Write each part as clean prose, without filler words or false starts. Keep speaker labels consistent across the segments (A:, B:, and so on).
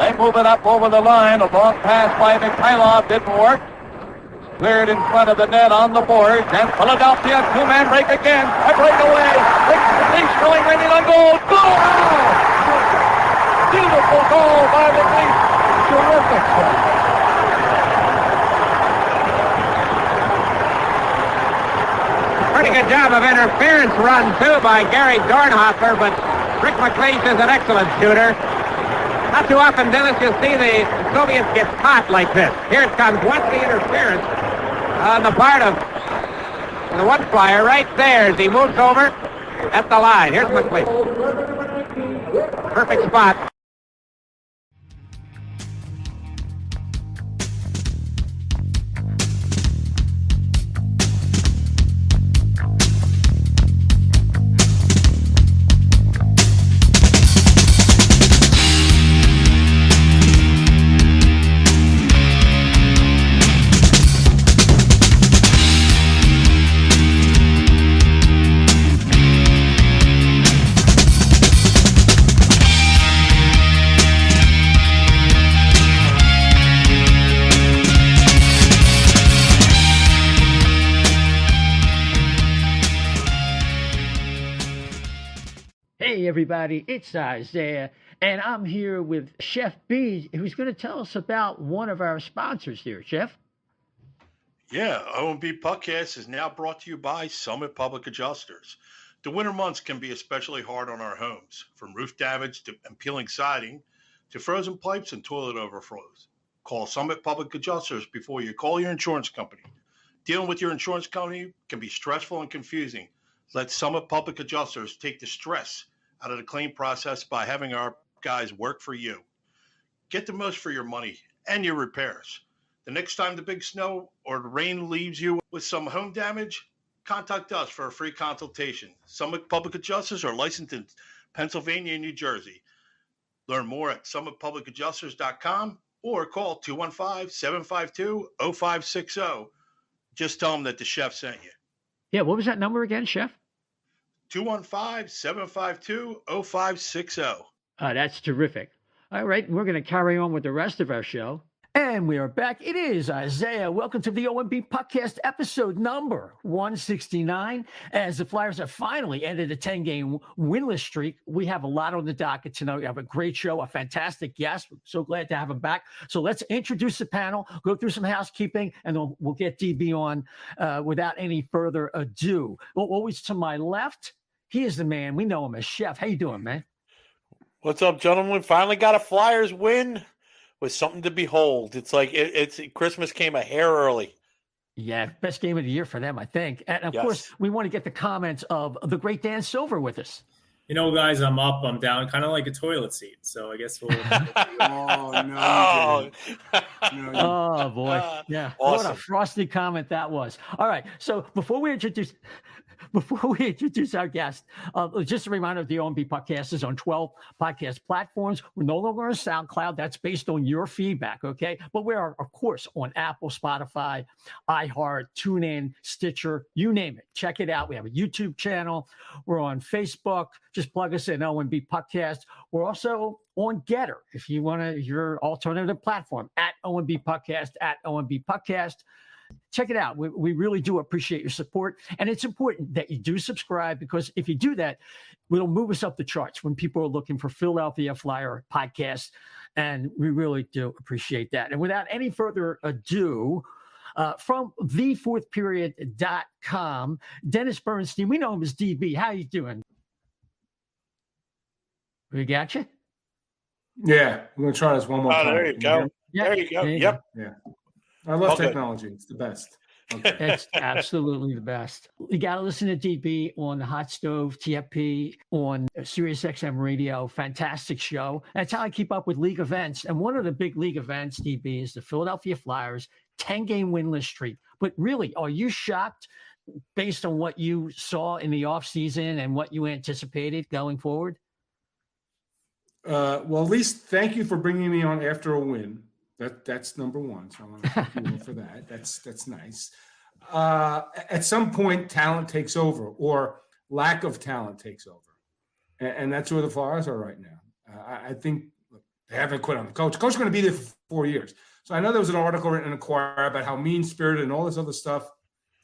A: They move it up over the line. A long pass by Mikhailov didn't work. Cleared in front of the net on the boards. And Philadelphia, two-man break again. A breakaway. Leafs going ready to goal. Goal! Beautiful goal by the Leafs. Terrific.
B: Pretty good job of interference run, too, by Gary Dornhofer, but Rick McLeish is an excellent shooter. Not too often, Dennis, you'll see the Soviets get caught like this. Here it comes. Watch the interference on the part of the one flyer right there as he moves over at the line. Here's McLeish. Perfect spot.
C: Hey everybody, it's Isaiah, and I'm here with Chef B, who's going to tell us about one of our sponsors here. Chef?
D: Yeah, O&B Puckcast is now brought to you by Summit Public Adjusters. The winter months can be especially hard on our homes, from roof damage and peeling siding to frozen pipes and toilet overflows. Call Summit Public Adjusters before you call your insurance company. Dealing with your insurance company can be stressful and confusing. Let Summit Public Adjusters take the stress out of the claim process by having our guys work for you. Get the most for your money and your repairs. The next time the big snow or the rain leaves you with some home damage, contact us for a free consultation. Summit Public Adjusters are licensed in Pennsylvania and New Jersey. Learn more at summitpublicadjusters.com or call 215-752-0560. Just tell them that the chef sent you.
C: Yeah, what was that number again, Chef?
D: 215-752-0560.
C: That's terrific. All right, we're going to carry on with the rest of our show. And we are back. It is Isaiah. Welcome to the O&B Puckcast episode number 169. As the Flyers have finally ended a 10-game winless streak, we have a lot on the docket tonight. We have a great show, a fantastic guest. We're so glad to have him back. So let's introduce the panel, go through some housekeeping, and then we'll get DB on without any further ado. Well, always to my left, he is the man. We know him as Chef. How you doing, man?
E: What's up, gentlemen? Finally got a Flyers win. Was something to behold. It's like it's Christmas came a hair early.
C: Yeah, best game of the year for them, I think. And of course, we want to get the comments of the great Dan Silver with us.
F: You know, guys, I'm up, I'm down, kind of like a toilet seat. So I guess we'll.
C: Oh boy, yeah, awesome. What a frosty comment that was. All right, so before we introduce our guest, just a reminder, the O&B Puckcast is on 12 podcast platforms. We're no longer on SoundCloud. That's based on your feedback, okay? But we are, of course, on Apple, Spotify, iHeart, TuneIn, Stitcher, you name it. Check it out. We have a YouTube channel. We're on Facebook. Just plug us in, O&B Puckcast. We're also on Getter, if you want to, your alternative platform, at O&B Puckcast, at O&B Puckcast. Check it out. We really do appreciate your support. And it's important that you do subscribe, because if you do that, it'll move us up the charts when people are looking for Philadelphia Flyer podcasts. And we really do appreciate that. And without any further ado, from thefourthperiod.com, Dennis Bernstein, we know him as DB. How you doing? We got you?
G: Yeah, we're going to try this one more time.
E: There you go.
C: Yeah.
E: There you go. Yep.
G: Yeah. I love technology. It's the best. Okay.
C: It's absolutely the best. You got to listen to DB on the Hot Stove, TFP, on Sirius XM Radio. Fantastic show. That's how I keep up with league events. And one of the big league events, DB, is the Philadelphia Flyers 10-game winless streak. But really, are you shocked based on what you saw in the offseason and what you anticipated going forward?
G: Well, at least thank you for bringing me on after a win. That's number one. So I want to thank you for that. That's nice. At some point, talent takes over, or lack of talent takes over, and that's where the Flyers are right now. I think They haven't quit on the coach. Coach is going to be there for 4 years. So I know there was an article written in Inquirer about how mean-spirited and all this other stuff.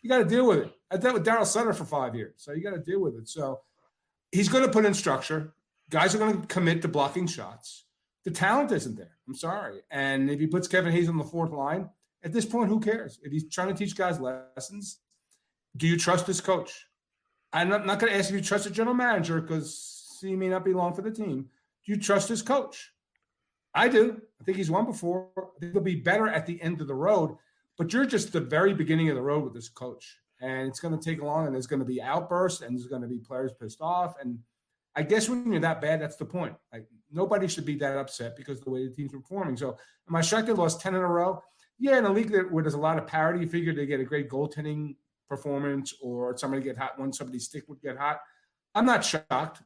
G: You got to deal with it. I dealt with Darryl Sutter for 5 years, so you got to deal with it. So he's going to put in structure. Guys are going to commit to blocking shots. The talent isn't there. I'm sorry. And if he puts Kevin Hayes on the fourth line, at this point, who cares? If he's trying to teach guys lessons, do you trust this coach? I'm not going to ask if you trust the general manager because he may not be long for the team. Do you trust his coach? I do. I think he's won before. I think he'll be better at the end of the road. But you're just the very beginning of the road with this coach. And it's going to take long, and there's going to be outbursts, and there's going to be players pissed off. And I guess when you're that bad, that's the point. Like, nobody should be that upset because of the way the team's performing. So am I shocked they lost 10 in a row? Yeah, in a league where there's a lot of parity, you figure they get a great goaltending performance or somebody get hot when somebody's stick would get hot. I'm not shocked.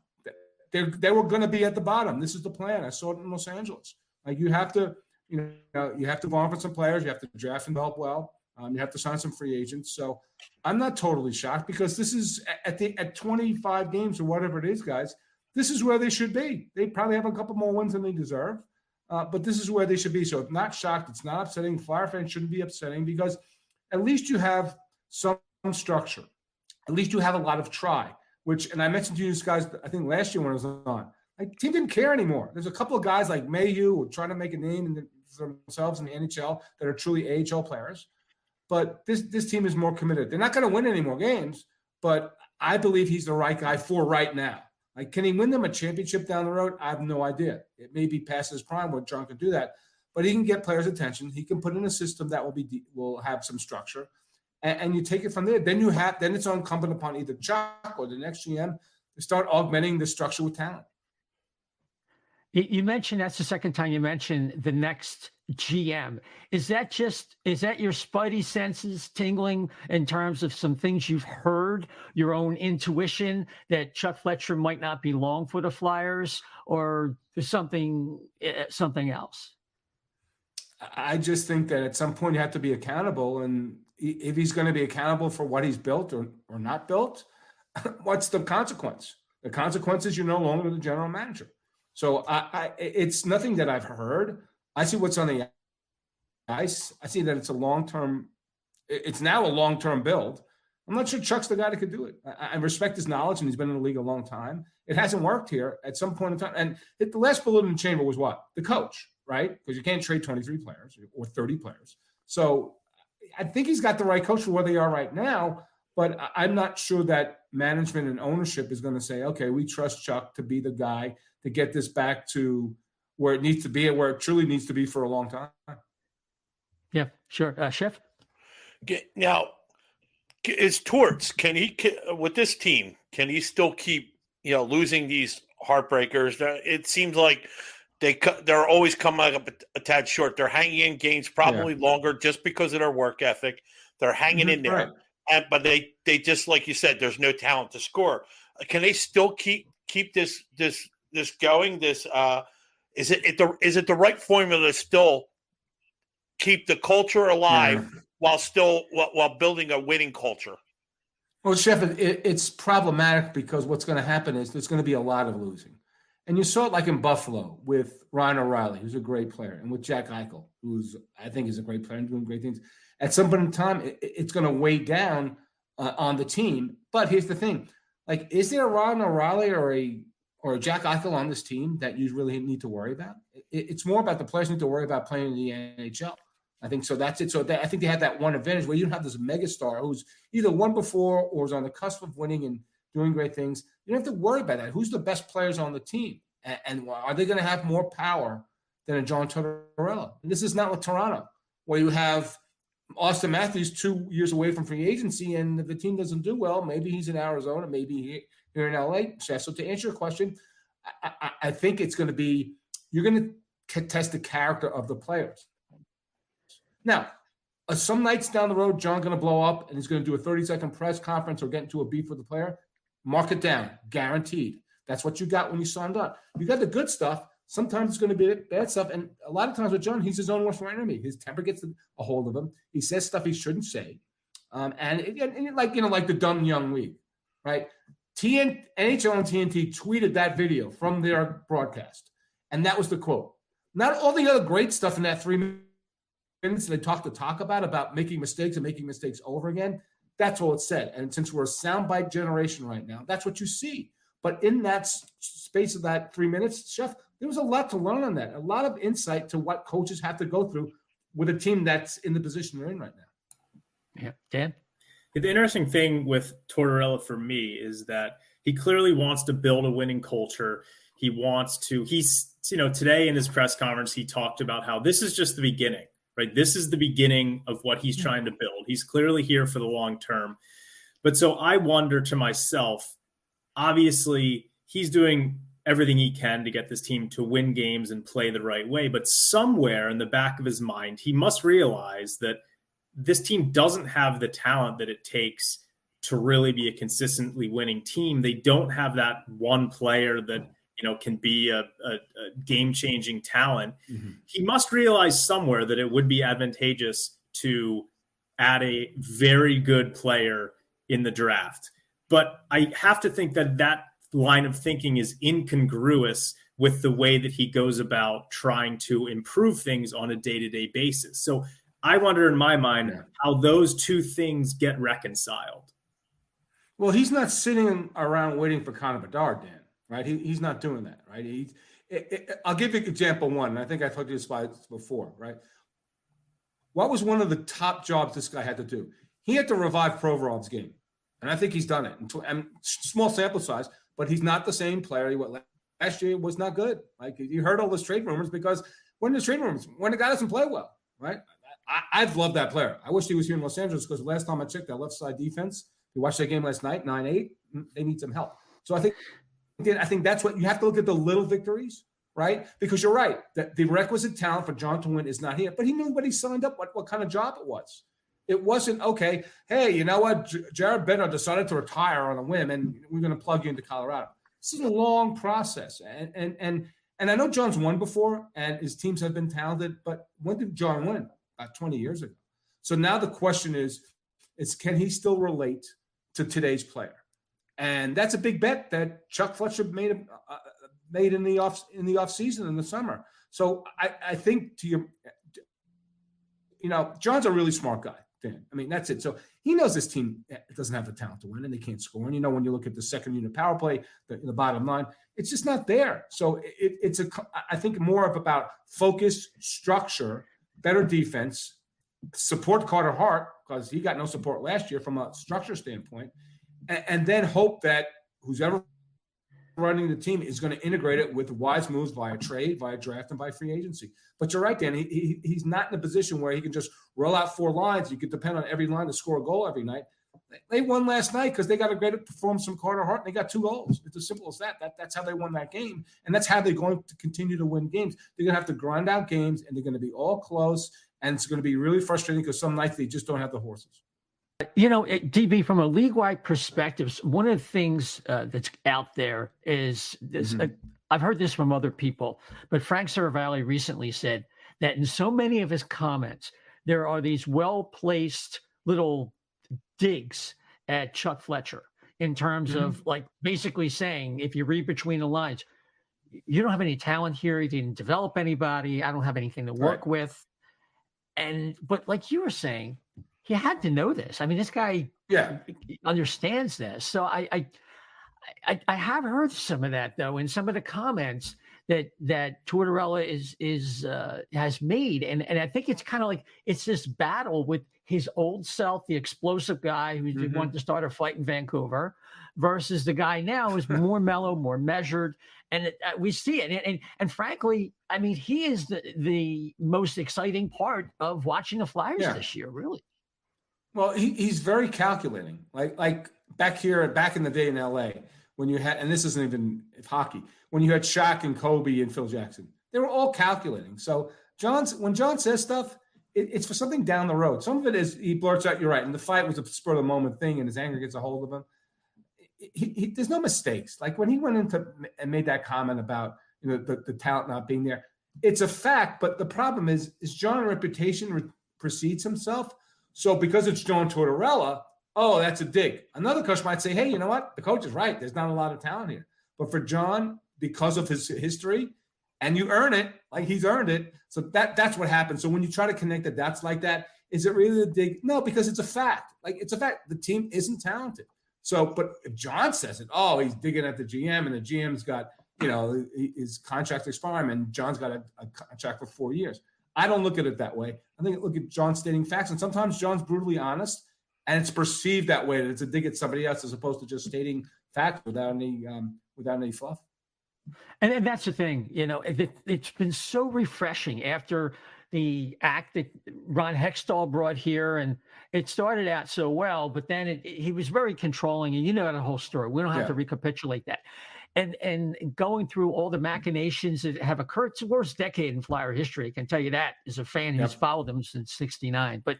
G: They were going to be at the bottom. This is the plan. I saw it in Los Angeles. Like, you have to, you have to go on for some players. You have to draft and develop well. You have to sign some free agents. So I'm not totally shocked because this is at 25 games or whatever it is, guys. This is where they should be. They probably have a couple more wins than they deserve, but this is where they should be. So it's not shocked. It's not upsetting. Flyer fans shouldn't be upsetting because at least you have some structure. At least you have a lot of try. And I mentioned to you guys, I think last year when I was on, like, team didn't care anymore. There's a couple of guys like Mayhew who are trying to make a name for themselves in the NHL that are truly AHL players. But this team is more committed. They're not going to win any more games, but I believe he's the right guy for right now. Like, can he win them a championship down the road? I have no idea. It may be past his prime where John can do that, but he can get players' attention. He can put in a system that will have some structure, and you take it from there. Then it's incumbent upon either Chuck or the next GM to start augmenting the structure with talent.
C: You mentioned that's the second time you mentioned the next GM. Is that your spidey senses tingling in terms of some things you've heard, your own intuition that Chuck Fletcher might not be long for the Flyers, or there's something else?
G: I just think that at some point you have to be accountable, and if he's going to be accountable for what he's built or not built, what's the consequence? The consequence is you're no longer the general manager. So it's nothing that I've heard. I see what's on the ice. I see that it's now a long-term build. I'm not sure Chuck's the guy that could do it. I respect his knowledge, and he's been in the league a long time. It hasn't worked here at some point in time. And the last bullet in the chamber was what? The coach, right? Because you can't trade 23 players or 30 players. So I think he's got the right coach for where they are right now, but I'm not sure that management and ownership is going to say, okay, we trust Chuck to be the guy to get this back to where it needs to be and where it truly needs to be for a long time.
C: Yeah, sure. Chef?
E: Now, is Torts, with this team, can he still keep, losing these heartbreakers? It seems like they're always coming up a tad short. They're hanging in games probably longer just because of their work ethic. They're hanging in there. Right. But they just, like you said, there's no talent to score. Can they still keep this going? Is it the right formula to still keep the culture alive while building a winning culture?
G: Well, Chef, it's problematic because what's going to happen is there's going to be a lot of losing. And you saw it like in Buffalo with Ryan O'Reilly, who's a great player, and with Jack Eichel, who's I think is a great player and doing great things. At some point in time, it's going to weigh down on the team. But here's the thing. Like, is there a Ryan O'Reilly or a Jack Eichel on this team that you really need to worry about? It's more about the players need to worry about playing in the NHL. I think so. That's it. So I think they have that one advantage where you don't have this megastar who's either won before or is on the cusp of winning and doing great things. You don't have to worry about that. Who's the best players on the team? And are they going to have more power than a John Tortorella? And this is not with Toronto, where you have Austin Matthews 2 years away from free agency, and if the team doesn't do well, maybe he's in Arizona, maybe here in LA. So to answer your question, I think it's going to be you're going to test the character of the players. Now, some nights down the road, John's going to blow up and he's going to do a 30-second press conference or get into a beef with the player. Mark it down, guaranteed. That's what you got when you signed up. You got the good stuff. Sometimes it's going to be bad stuff. And a lot of times with John, he's his own worst enemy. His temper gets a hold of him. He says stuff he shouldn't say. Like the dumb young league, right? NHL and TNT tweeted that video from their broadcast. And that was the quote. Not all the other great stuff in that 3 minutes they talk about making mistakes and making mistakes over again. That's all it said. And since we're a soundbite generation right now, that's what you see. But in that space of that 3 minutes, Chef, there was a lot to learn on that, a lot of insight to what coaches have to go through with a team that's in the position they're in right now.
C: Yeah. Dan?
F: The interesting thing with Tortorella for me is that he clearly wants to build a winning culture. He's today in his press conference, he talked about how this is just the beginning, right? This is the beginning of what he's trying to build. He's clearly here for the long term. But so I wonder to myself, obviously he's doing everything he can to get this team to win games and play the right way. But somewhere in the back of his mind, he must realize that this team doesn't have the talent that it takes to really be a consistently winning team. They don't have that one player that, can be a game-changing talent. Mm-hmm. He must realize somewhere that it would be advantageous to add a very good player in the draft. But I have to think that line of thinking is incongruous with the way that he goes about trying to improve things on a day-to-day basis. So I wonder in my mind how those two things get reconciled.
G: Well, he's not sitting around waiting for Connor Bedard, Dan, right? He's not doing that, right? I'll give you example one, and I think I told you this before, right? What was one of the top jobs this guy had to do? He had to revive Provorov's game, and I think he's done it. And small sample size, but he's not the same player. Last year was not good. Like, you heard all those trade rumors because when the guy doesn't play well, right? I've loved that player. I wish he was here in Los Angeles because last time I checked that left side defense, we watched that game last night, 9-8. They need some help. So I think that's what you have to look at, the little victories, right? Because you're right that the requisite talent for John to win is not here. But he knew what he signed up, what kind of job it was. It wasn't, okay, hey, you know what? Jared Bednar decided to retire on a whim, and we're going to plug you into Colorado. This is a long process. And I know John's won before, and his teams have been talented, but when did John win? About 20 years ago. So now the question is can he still relate to today's player? And that's a big bet that Chuck Fletcher made in the off season in the summer. So I think John's a really smart guy, Dan. I mean, that's it. So he knows this team doesn't have the talent to win, and they can't score. And when you look at the second unit power play, the bottom line, it's just not there. So I think more about focus, structure, better defense, support Carter Hart because he got no support last year from a structure standpoint, and then hope that who's ever running the team is going to integrate it with wise moves via trade, via draft, and by free agency. But you're right, Dan. He's not in a position where he can just roll out 4 lines. You could depend on every line to score a goal every night. They won last night because they got a great performance from Carter Hart, and they got 2 goals. It's as simple as that. That's how they won that game, and that's how they're going to continue to win games. They're going to have to grind out games, and they're going to be all close, and it's going to be really frustrating because some nights they just don't have the horses.
C: DB, from a league-wide perspective, one of the things that's out there is this. I've heard this from other people, but Frank Saravalli recently said that in so many of his comments, there are these well-placed little digs at Chuck Fletcher in terms of like basically saying, if you read between the lines, you don't have any talent here. You didn't develop anybody. I don't have anything to work with. But like you were saying, he had to know this. I mean, this guy understands this. So I have heard some of that though in some of the comments that Tortorella has made, and I think it's kind of like it's this battle with his old self, the explosive guy who wanted to start a fight in Vancouver, versus the guy now who's more mellow, more measured, and we see it. And frankly, I mean, he is the most exciting part of watching the Flyers this year, really.
G: Well, he's very calculating. Like back in the day in LA, when you had, and this isn't even hockey, when you had Shaq and Kobe and Phil Jackson, they were all calculating. So when John says stuff, it's for something down the road. Some of it is he blurts out, "You're right," and the fight was a spur of the moment thing, and his anger gets a hold of him. There's no mistakes. Like when he went into and made that comment about the talent not being there, it's a fact. But the problem is John's reputation precedes himself. So because it's John Tortorella, that's a dig. Another coach might say, hey, you know what? The coach is right. There's not a lot of talent here. But for John, because of his history, and you earn it like he's earned it. So that's what happens. So when you try to connect the dots like that, is it really a dig? No, because it's a fact. Like, it's a fact. The team isn't talented. So, but if John says it, oh, he's digging at the GM, and the GM's got, his contract expiring, and John's got a contract for 4 years. I don't look at it that way. I think look at John stating facts, and sometimes John's brutally honest, and it's perceived that way, that it's a dig at somebody else as opposed to just stating facts without any fluff.
C: And that's the thing, it's been so refreshing after the act that Ron Hextall brought here, and it started out so well, but then he was very controlling, and the whole story. We don't have to recapitulate that. And going through all the machinations that have occurred, it's the worst decade in Flyer history. I can tell you that as a fan who's followed them since '69. But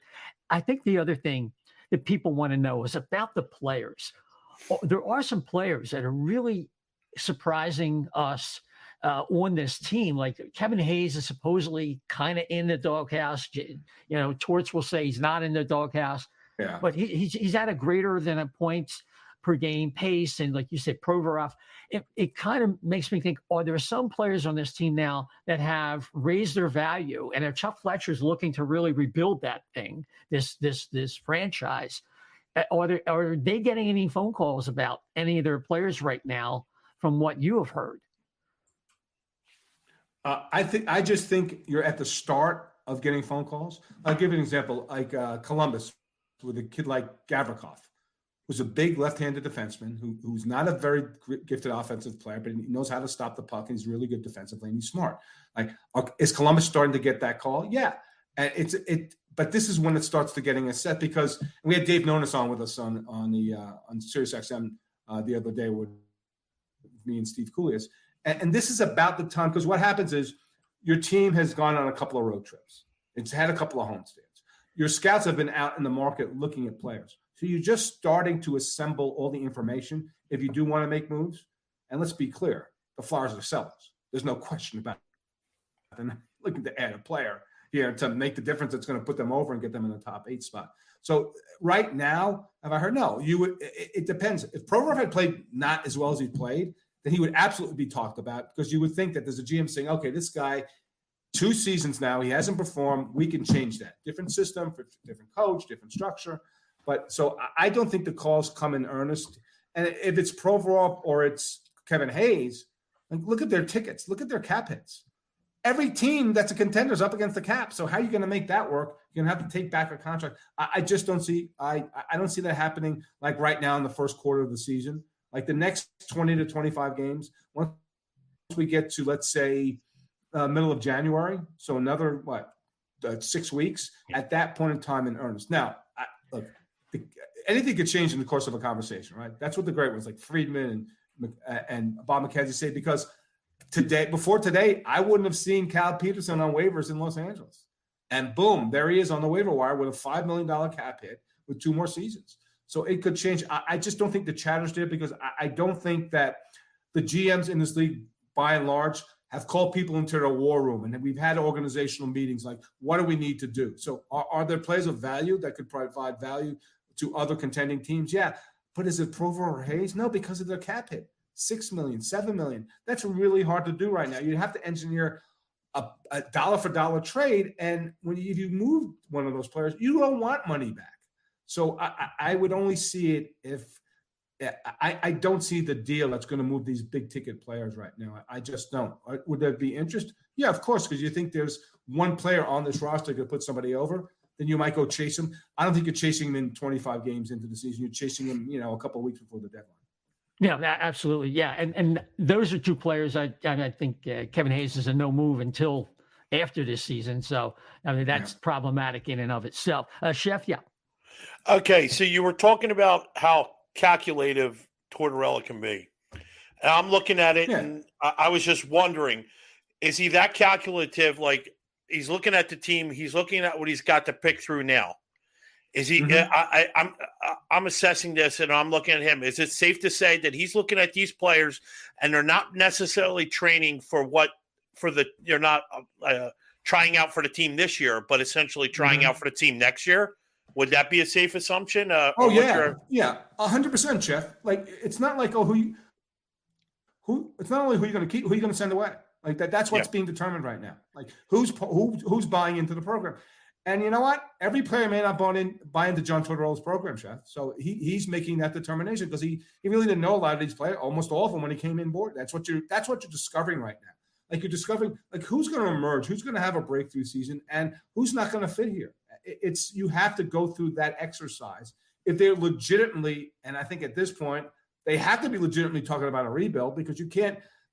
C: I think the other thing that people want to know is about the players. There are some players that are really surprising us on this team. Like Kevin Hayes is supposedly kind of in the doghouse. Torts will say he's not in the doghouse, but he's at a greater than a points per game pace. And like you said, Provorov, it kind of makes me think, are there some players on this team now that have raised their value, and if Chuck Fletcher's looking to really rebuild that thing, this franchise, are they getting any phone calls about any of their players right now from what you have heard?
G: I just think you're at the start of getting phone calls. I'll give you an example, like Columbus with a kid like Gavrikov, who's a big left-handed defenseman who's not a very gifted offensive player, but he knows how to stop the puck, and he's really good defensively, and he's smart. Like, is Columbus starting to get that call? Yeah, and but this is when it starts to getting a set, because we had Dave Nonis on with us on Sirius XM the other day with me and Steve Koulias. And this is about the time, because what happens is your team has gone on a couple of road trips. It's had a couple of homestands. Your scouts have been out in the market looking at players. So you're just starting to assemble all the information if you do want to make moves. And let's be clear, the Flyers are sellers. There's no question about it. They're not looking to add a player here to make the difference that's going to put them over and get them in the top 8 spot. So right now, have I heard? No. It depends. If Provorov had played not as well as he played, then he would absolutely be talked about, because you would think that there's a GM saying, okay, this guy, 2 seasons now, he hasn't performed. We can change that. Different system, different coach, different structure. But so I don't think the calls come in earnest. And if it's Provorov or it's Kevin Hayes, like, look at their tickets. Look at their cap hits. Every team that's a contender is up against the cap. So how are you going to make that work? You're going to have to take back a contract. I just don't see – I don't see that happening like right now in the first quarter of the season. Like the next 20 to 25 games, once we get to, let's say, middle of January, so another, 6 weeks, at that point in time in earnest. Now, look, anything could change in the course of a conversation, right? That's what the great ones like Friedman and Bob McKenzie say, because before today, I wouldn't have seen Cal Peterson on waivers in Los Angeles. And boom, there he is on the waiver wire with a $5 million cap hit with 2 more seasons. So it could change. I just don't think the chatter's did, because I don't think that the GMs in this league, by and large, have called people into their war room. And we've had organizational meetings like, what do we need to do? So are there players of value that could provide value to other contending teams? Yeah. But is it Provorov or Hayes? No, because of their cap hit. $6 million, $7 million. That's really hard to do right now. You'd have to engineer a dollar-for-dollar trade. And if you move one of those players, you don't want money back. So I would only see it if I don't see the deal that's going to move these big ticket players right now. I just don't. Would there be interest? Yeah, of course, because you think there's one player on this roster that could put somebody over, then you might go chase him. I don't think you're chasing him in 25 games into the season. You're chasing him, a couple of weeks before the deadline.
C: Yeah, absolutely. Yeah, and those are 2 players. I think Kevin Hayes is a no move until after this season. So that's problematic in and of itself. Chef, yeah.
E: Okay, so you were talking about how calculative Tortorella can be. And I'm looking at it, and I was just wondering, is he that calculative? Like, he's looking at the team, he's looking at what he's got to pick through now. Is he? Mm-hmm. I'm assessing this, and I'm looking at him. Is it safe to say that he's looking at these players, and they're not necessarily training they're not trying out for the team this year, but essentially trying out for the team next year? Would that be a safe assumption?
G: Yeah, 100%, Jeff. Like, it's not like it's not only who you're going to keep, who you're going to send away. Like that's what's being determined right now. Like who's buying into the program. And you know what? Every player may not buy into John Tortorella's program, Chef. So he's making that determination because he really didn't know a lot of these players, almost all of them when he came in board. That's what you're discovering right now. Like you're discovering like who's going to emerge, who's going to have a breakthrough season, and who's not going to fit here. You have to go through that exercise. If they're legitimately, and I think at this point, they have to be legitimately talking about a rebuild because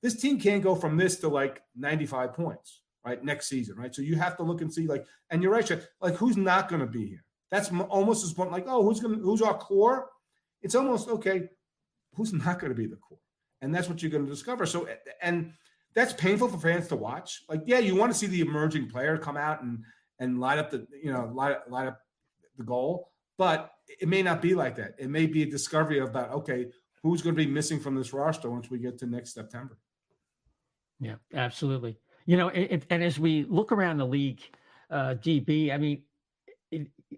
G: this team can't go from this to like 95 points, right, next season, right? So you have to look and see, like, and you're right, Chef, like who's not going to be here? That's almost as point, like, oh, who's our core? It's almost, okay, who's not going to be the core? And that's what you're going to discover. So, and that's painful for fans to watch. Like, yeah, you want to see the emerging player come out and light up the goal, but it may not be like that. It may be a discovery about, okay, who's going to be missing from this roster once we get to next September.
C: Yeah, absolutely. And as we look around the league, DB, I mean,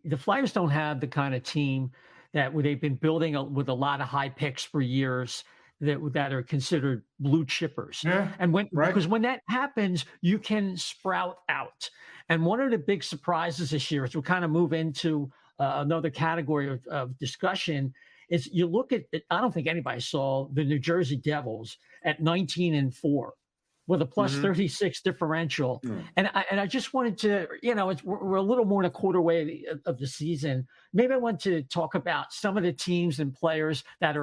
C: the Flyers don't have the kind of team that they've been building with a lot of high picks for years that are considered blue chippers.
G: Yeah,
C: and because when that happens, you can sprout out. And one of the big surprises this year, as we kind of move into another category of discussion, is you look at, I don't think anybody saw the New Jersey Devils at 19-4 with a plus 36 differential. Mm. And I just wanted to, we're a little more than a quarter way of the season. Maybe I want to talk about some of the teams and players that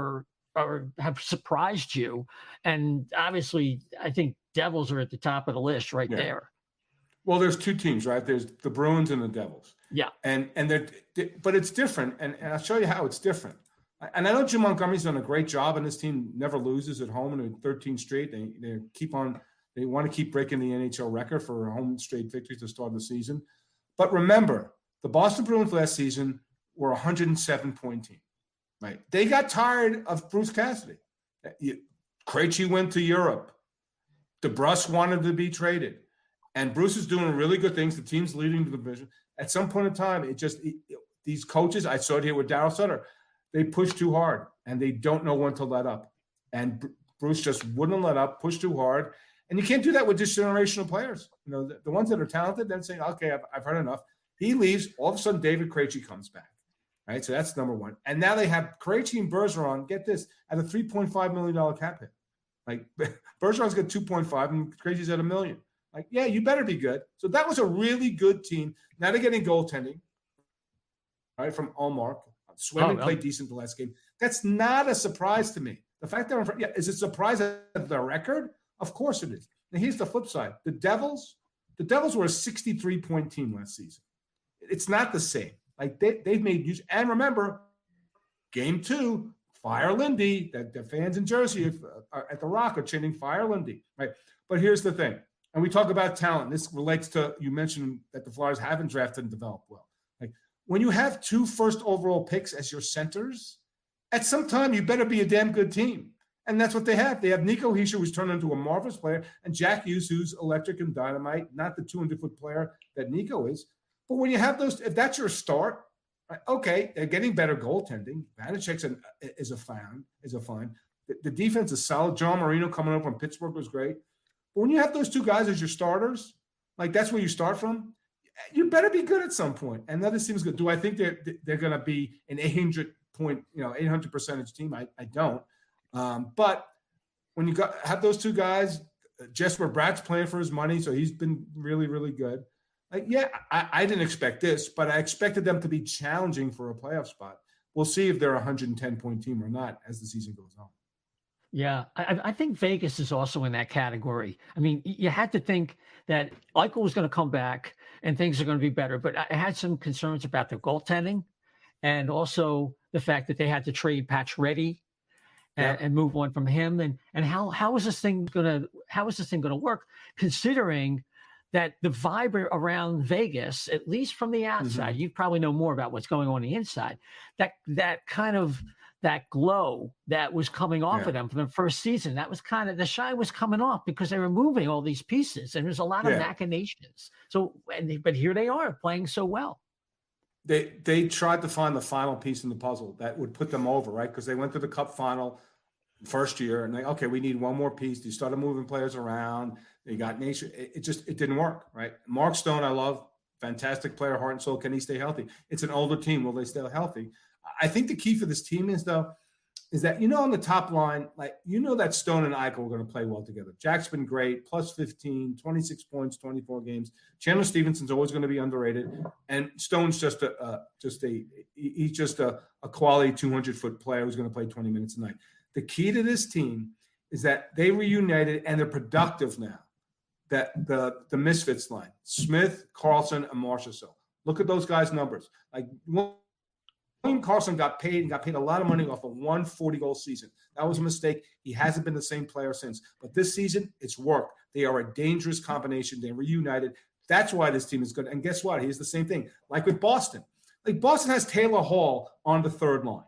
C: have surprised you. And obviously, I think Devils are at the top of the list right there.
G: Well, there's two teams, right? There's the Bruins and the Devils.
C: Yeah.
G: And but it's different. And I'll show you how it's different. And I know Jim Montgomery's done a great job, and this team never loses at home in 13 straight. They want to keep breaking the NHL record for home straight victories to start the season. But remember, the Boston Bruins last season were a 107-point team, right? They got tired of Bruce Cassidy. Krejci went to Europe. DeBrusk wanted to be traded. And Bruce is doing really good things. The team's leading the division. At some point in time, these coaches, I saw it here with Daryl Sutter, they push too hard, and they don't know when to let up. And Bruce just wouldn't let up, push too hard. And you can't do that with just generational players. The ones that are talented, then saying, okay, I've heard enough. He leaves. All of a sudden, David Krejci comes back, right? So that's number one. And now they have Krejci and Bergeron, get this, at a $3.5 million cap hit. Like, Bergeron's got 2.5 and Krejci's at $1 million. Like, yeah, you better be good. So that was a really good team. Now they're getting goaltending, right, from Allmark. Swayman played decent the last game. That's not a surprise to me. The fact they're in front, is it a surprise at the record? Of course it is. And here's the flip side. The Devils were a 63-point team last season. It's not the same. Like they've made huge. And remember, game 2, fire Lindy. That the fans in Jersey at the Rock are chanting fire Lindy, right? But here's the thing. And we talk about talent. This relates to, you mentioned that the Flyers haven't drafted and developed well. Like when you have 2 first overall picks as your centers, at some time you better be a damn good team. And that's what they have. They have Nico Hischier, who's turned into a marvelous player, and Jack Hughes, who's electric and dynamite, not the 200-foot player that Nico is. But when you have those, if that's your start, okay, they're getting better goaltending. Vanacek's is a find. The defense is solid. John Marino coming up from Pittsburgh was great. But when you have those 2 guys as your starters, like that's where you start from, you better be good at some point. And that seems good. Do I think they're going to be an 800-point, 800 percentage team? I don't. But when you have those 2 guys, Jesper Bratt's playing for his money, so he's been really, really good. Like, yeah, I didn't expect this, but I expected them to be challenging for a playoff spot. We'll see if they're a 110-point team or not as the season goes on.
C: Yeah, I think Vegas is also in that category. I mean, you had to think that Eichel was going to come back and things are going to be better, but I had some concerns about their goaltending and also the fact that they had to trade Patch Reddy and move on from him. And how is this thing going to work, considering that the vibe around Vegas, at least from the outside, you probably know more about what's going on the inside, that kind of that glow that was coming off of them from the first season, that was kind of, the shine was coming off because they were moving all these pieces and there's a lot of machinations. So, but here they are playing so well.
G: They tried to find the final piece in the puzzle that would put them over, right? Because they went to the Cup final first year and we need one more piece. They started moving players around. They got Nation. It didn't work, right? Mark Stone, I love, fantastic player, heart and soul. Can he stay healthy? It's an older team. Will they stay healthy? I think the key for this team is that, on the top line, that Stone and Eichel are going to play well together. Jack's been great, plus 15, 26 points, 24 games. Chandler Stevenson's always going to be underrated. And Stone's just a quality 200-foot player who's going to play 20 minutes a night. The key to this team is that they reunited and they're productive now. That the Misfits line, Smith, Carlson, and Marchessault. Look at those guys' numbers. William Carlson got paid a lot of money off a 140-goal season. That was a mistake. He hasn't been the same player since. But this season, it's worked. They are a dangerous combination. They're reunited. That's why this team is good. And guess what? Here's the same thing. Like with Boston. Boston has Taylor Hall on the third line.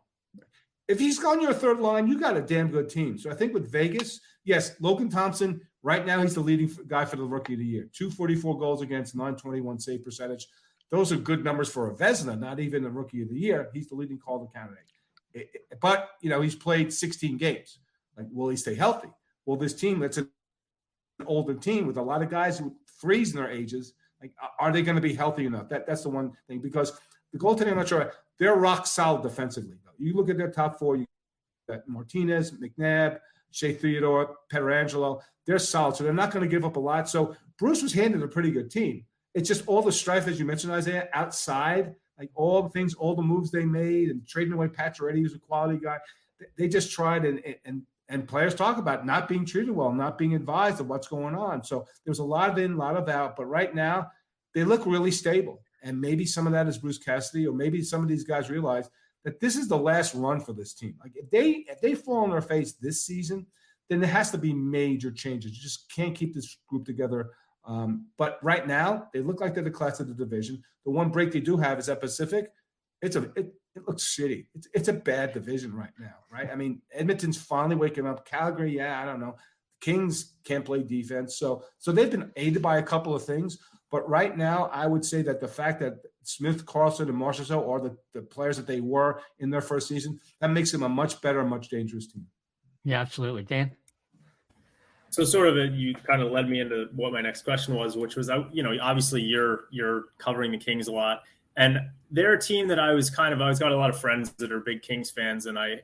G: If he's on your third line, you got a damn good team. So I think with Vegas, yes, Logan Thompson, right now he's the leading guy for the Rookie of the Year. 244 goals against, 921 save percentage. Those are good numbers for a Vezina, not even a Rookie of the Year. He's the leading Calder candidate. But, he's played 16 games. Will he stay healthy? Well, this team, that's an older team with a lot of guys who threes in their ages. Are they going to be healthy enough? That's the one thing. Because the goaltending, I'm not sure. They're rock solid defensively. You look at their top four, you got Martinez, McNabb, Shea Theodore, Pietrangelo. They're solid, so they're not going to give up a lot. So Bruce was handed a pretty good team. It's just all the strife, as you mentioned, Isaiah, outside, all the things, all the moves they made and trading away Pacioretty, who's a quality guy. They just tried, and players talk about not being treated well, not being advised of what's going on. So there's a lot of in, a lot of out. But right now, they look really stable. And maybe some of that is Bruce Cassidy, or maybe some of these guys realize that this is the last run for this team. If they fall on their face this season, then there has to be major changes. You just can't keep this group together. But right now, they look like they're the class of the division. The one break they do have is that Pacific. It looks shitty. It's a bad division right now, right? I mean, Edmonton's finally waking up. Calgary, I don't know. Kings can't play defense. So they've been aided by a couple of things. But right now, I would say that the fact that Smith, Carlson, and Marchessault are the players that they were in their first season, that makes them a much better, much dangerous team.
C: Yeah, absolutely. Dan?
F: So you kind of led me into what my next question was, which was, obviously you're covering the Kings a lot. And they're a team that I always got a lot of friends that are big Kings fans. And I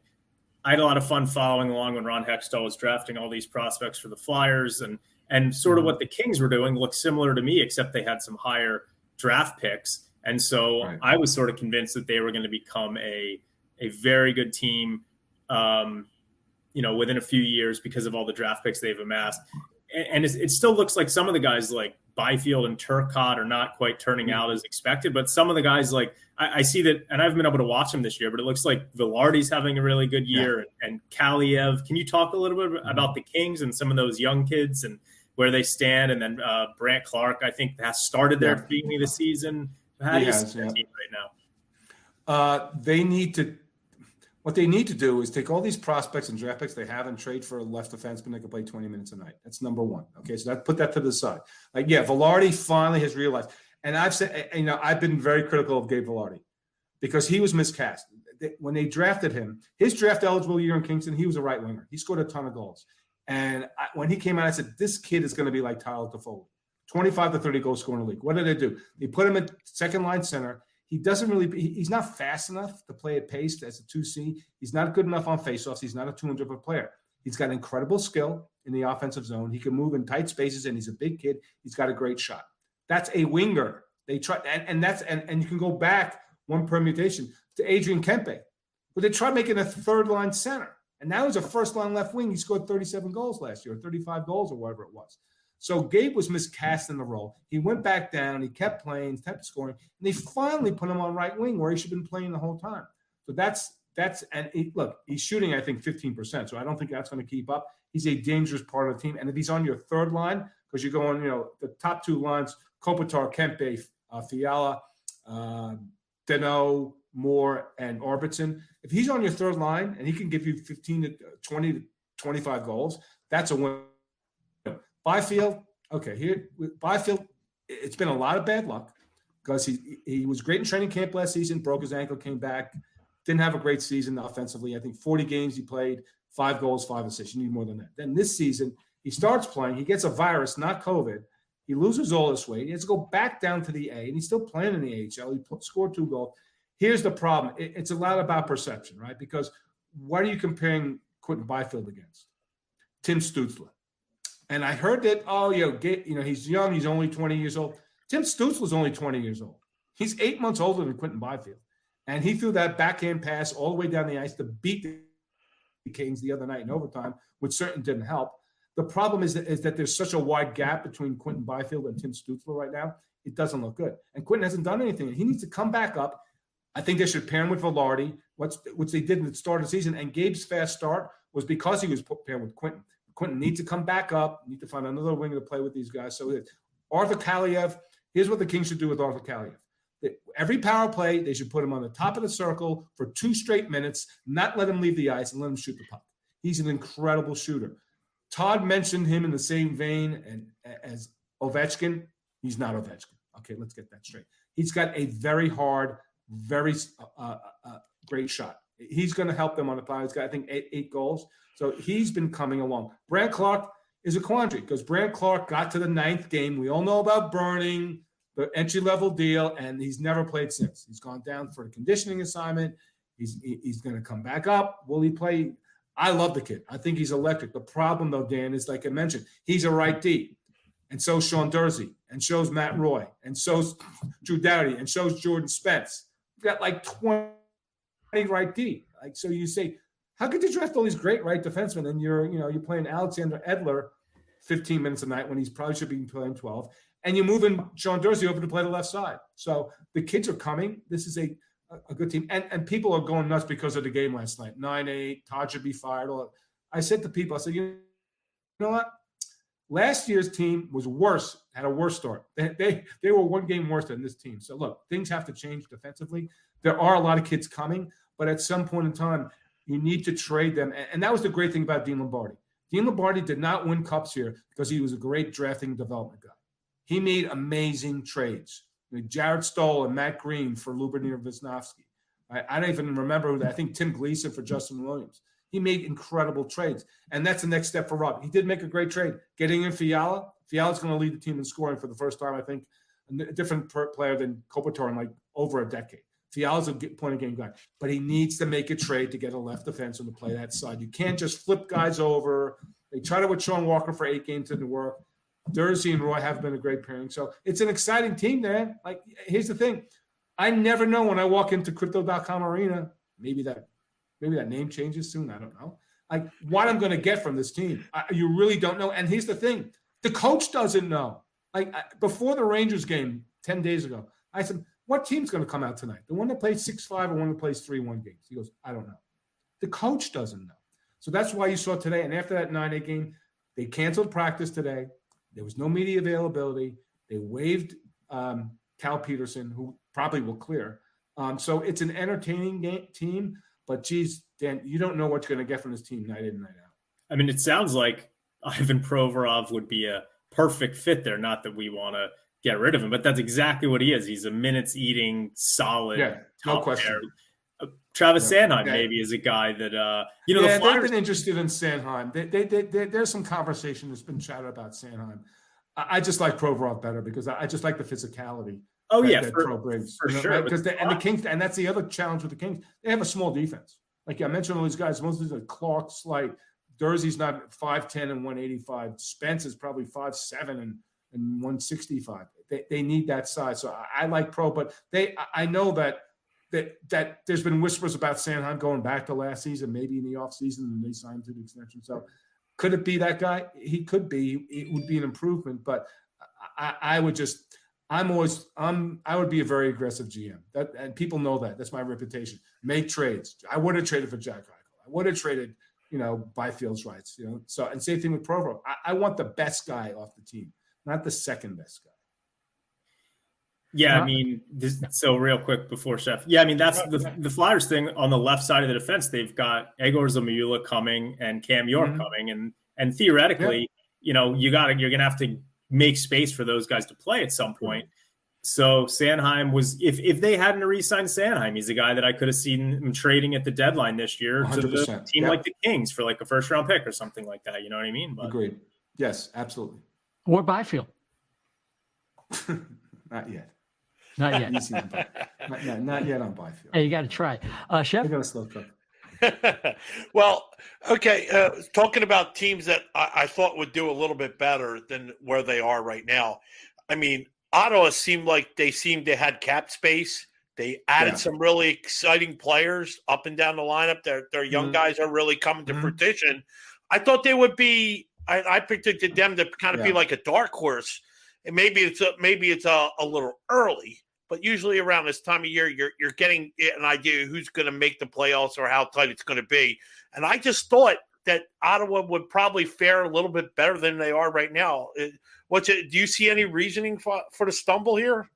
F: had a lot of fun following along when Ron Hextall was drafting all these prospects for the Flyers, and sort of what the Kings were doing looked similar to me, except they had some higher draft picks. And so right. I was sort of convinced that they were going to become a very good team, within a few years because of all the draft picks they've amassed. And it still looks like some of the guys like Byfield and Turcotte are not quite turning out as expected, but some of the guys I see that, and I haven't been able to watch them this year, but it looks like Vilardi's having a really good year, and Kaliev. Can you talk a little bit about the Kings and some of those young kids and where they stand? And then Brant Clark, I think, has started there at the beginning of the season. How do you see their team right now?
G: What they need to do is take all these prospects and draft picks they have and trade for a left defenseman that can play 20 minutes a night. That's number one. Okay, so put that to the side. Vilardi finally has realized. And I've said, I've been very critical of Gabe Vilardi because he was miscast. When they drafted him, his draft eligible year in Kingston, he was a right winger. He scored a ton of goals. And when he came out, I said, this kid is going to be like Tyler Toffoli, 25 to 30 goals scoring in the league. What did they do? They put him at second line center. He doesn't he's not fast enough to play at pace as a 2C. He's not good enough on faceoffs. He's not a 200-foot player. He's got incredible skill in the offensive zone. He can move in tight spaces, and he's a big kid. He's got a great shot. That's a winger. They try, and you can go back one permutation to Adrian Kempe, but they tried making a third-line center, and now he's a first-line left wing. He scored 37 goals last year, or 35 goals, or whatever it was. So Gabe was miscast in the role. He went back down. He kept playing, kept scoring, and they finally put him on right wing where he should have been playing the whole time. So he's shooting, I think, 15%. So I don't think that's going to keep up. He's a dangerous part of the team. And if he's on your third line, because you're going, the top two lines, Kopitar, Kempe, Fiala, Deneau, Moore, and Orbitson. If he's on your third line and he can give you 15 to 20 to 25 goals, that's a win. Byfield, it's been a lot of bad luck because he was great in training camp last season, broke his ankle, came back, didn't have a great season offensively. I think 40 games he played, 5 goals, 5 assists. You need more than that. Then this season, He starts playing. He gets a virus, not COVID. He loses all this weight. He has to go back down to the A, and he's still playing in the AHL. He scored 2 goals. Here's the problem. It's a lot about perception, right? Because what are you comparing Quentin Byfield against? Tim Stützle. And I heard that, he's young. He's only 20 years old. Tim Stützle's only 20 years old. He's 8 months older than Quentin Byfield. And he threw that backhand pass all the way down the ice to beat the Kings the other night in overtime, which certainly didn't help. The problem is that there's such a wide gap between Quentin Byfield and Tim Stützle right now. It doesn't look good. And Quentin hasn't done anything. He needs to come back up. I think they should pair him with Velarde, which they did at the start of the season. And Gabe's fast start was because he was paired with Quentin. Quentin needs to come back up, need to find another winger to play with these guys. So Arthur Kaliev, here's what the Kings should do with Arthur Kaliev. Every power play, they should put him on the top of the circle for 2 straight minutes, not let him leave the ice, and let him shoot the puck. He's an incredible shooter. Todd mentioned him in the same vein as Ovechkin. He's not Ovechkin. Okay, let's get that straight. He's got a very hard, very great shot. He's going to help them on the power. He's got, I think, 8 goals. So he's been coming along. Brant Clark is a quandary because Brant Clark got to the 9th game. We all know about burning, the entry-level deal, and he's never played since. He's gone down for a conditioning assignment. He's going to come back up. Will he play? I love the kid. I think he's electric. The problem, though, Dan, is like I mentioned, he's a right D, and so's Sean Durzi, and so's Matt Roy, and so's Drew Doughty, and so's Jordan Spence. We've got like 20 right D. Like, so you say, how could you draft all these great right defensemen and you're playing Alexander Edler 15 minutes a night when he's probably should be playing 12, and you're moving Sean Durzi over to play the left side. So the kids are coming. This is a good team. And people are going nuts because of the game last night. 9-8, Todd should be fired. I said to people, I said, you know what? Last year's team was worse, had a worse start. They were 1 game worse than this team. So look, things have to change defensively. There are a lot of kids coming, but at some point in time, you need to trade them. And that was the great thing about Dean Lombardi. Dean Lombardi did not win cups here because he was a great drafting development guy. He made amazing trades. Jared Stoll and Matt Green for Lubomir Wisnowski. I don't even remember I think Tim Gleason for Justin Williams. He made incredible trades, and that's the next step for Rob. He did make a great trade. Getting in Fiala. Fiala's going to lead the team in scoring for the first time, I think, a different player than Kopitar in like over a decade. Fiala's a point-of-game guy, but he needs to make a trade to get a left defenseman to play that side. You can't just flip guys over. They tried it with Sean Walker for 8 games, didn't work. Durzi and Roy have been a great pairing. So it's an exciting team, man. Like, here's the thing. I never know when I walk into Crypto.com Arena, maybe that name changes soon. I don't know. Like, what I'm going to get from this team. You really don't know. And here's the thing. The coach doesn't know. Like, before the Rangers game 10 days ago, I said, what team's going to come out tonight? The one that plays 6-5 or one that plays 3-1 games? He goes, I don't know. The coach doesn't know. So that's why you saw today. And after that 9-8 game, they canceled practice today. There was no media availability. They waived Cal Peterson, who probably will clear. So it's an entertaining team. But, geez, Dan, you don't know what you're going to get from this team night in, night out.
F: I mean, it sounds like Ivan Provorov would be a perfect fit there. Not that we want to get rid of him, but that's exactly what he is. He's a minutes-eating, solid,
G: no question.
F: Travis Sanheim maybe is a guy that the Flyers,
G: they've been interested in Sanheim. There's some conversation that's been chatted about Sanheim. I just like Provorov better because I just like the physicality. That Pro brings
F: for sure.
G: Because and the Kings, and that's the other challenge with the Kings. They have a small defense. Like I mentioned, all these guys. Most of these are Clark, Slight. Durzi's not 5'10" and 185. Spence is probably 5'7" and 165. They need that size. So I like Pro, but I know that there's been whispers about Sanheim going back to last season, maybe in the offseason, and they signed to the extension. So could it be that guy? He could be. It would be an improvement, but I would be a very aggressive GM. And people know that. That's my reputation. Make trades. I would have traded for Jack Eichel. I would have traded, Byfield's rights. So and same thing with Provorov. I want the best guy off the team, not the second best guy.
F: Yeah, I mean, so real quick before Chef. Yeah, I mean, that's the Flyers thing on the left side of the defense. They've got Egor Zamula coming and Cam York coming, and theoretically, you're gonna have to make space for those guys to play at some point. So Sanheim was, if they hadn't re-signed Sanheim, he's a guy that I could have seen him trading at the deadline this year to a team like the Kings for like a first round pick or something like that. You know what I mean? But,
G: agreed. Yes, absolutely.
C: Or Byfield?
G: Not yet.
C: Not yet.
G: Not yet on Byfield.
C: Hey, you got to try. Chef?
G: They're going to slow cook.
E: Well, okay. Talking about teams that I thought would do a little bit better than where they are right now. I mean, Ottawa seemed like they had cap space. They added some really exciting players up and down the lineup. Their young guys are really coming to fruition. I thought they would be. I predicted them to kind of be like a dark horse. And maybe it's a little early, but usually around this time of year, you're getting an idea who's going to make the playoffs or how tight it's going to be. And I just thought that Ottawa would probably fare a little bit better than they are right now. Do you see any reasoning for the stumble here?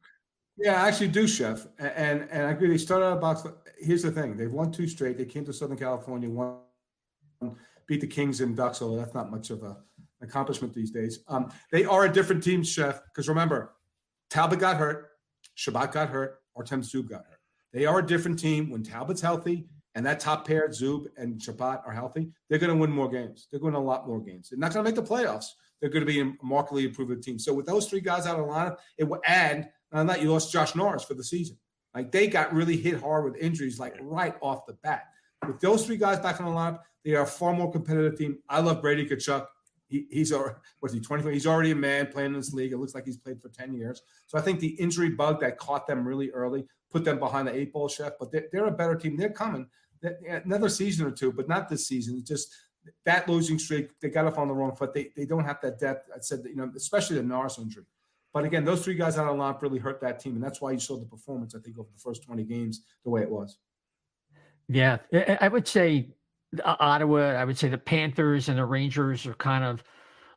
G: Yeah, I actually do, Chef. And I agree. They started out of the box. Here's the thing. They've won 2 straight. They came to Southern California, beat the Kings and Ducks, so that's not much of an accomplishment these days. They are a different team, Chef, because remember, Talbot got hurt, Shabbat got hurt, Artem Zub got hurt. They are a different team when Talbot's healthy and that top pair, Zub and Shabbat, are healthy. They're going to win more games. They're going to win a lot more games. They're not going to make the playoffs. They're going to be a markedly improved team. So with those 3 guys out of the lineup, it will add. On that, you lost Josh Norris for the season. Like, they got really hit hard with injuries, like right off the bat. With those 3 guys back in the lineup, they are a far more competitive team. I love Brady Tkachuk. He's 24? He's already a man playing in this league. It looks like he's played for 10 years. So I think the injury bug that caught them really early put them behind the 8 ball, Chef. But they're a better team. They're coming. Another season or 2, but not this season. It's just that losing streak, they got off on the wrong foot. They don't have that depth. I said, especially the Norris injury. But again, those 3 guys out of the lineup really hurt that team, and that's why you saw the performance, I think, over the first 20 games the way it was.
C: Yeah, I would say Ottawa. I would say the Panthers and the Rangers are kind of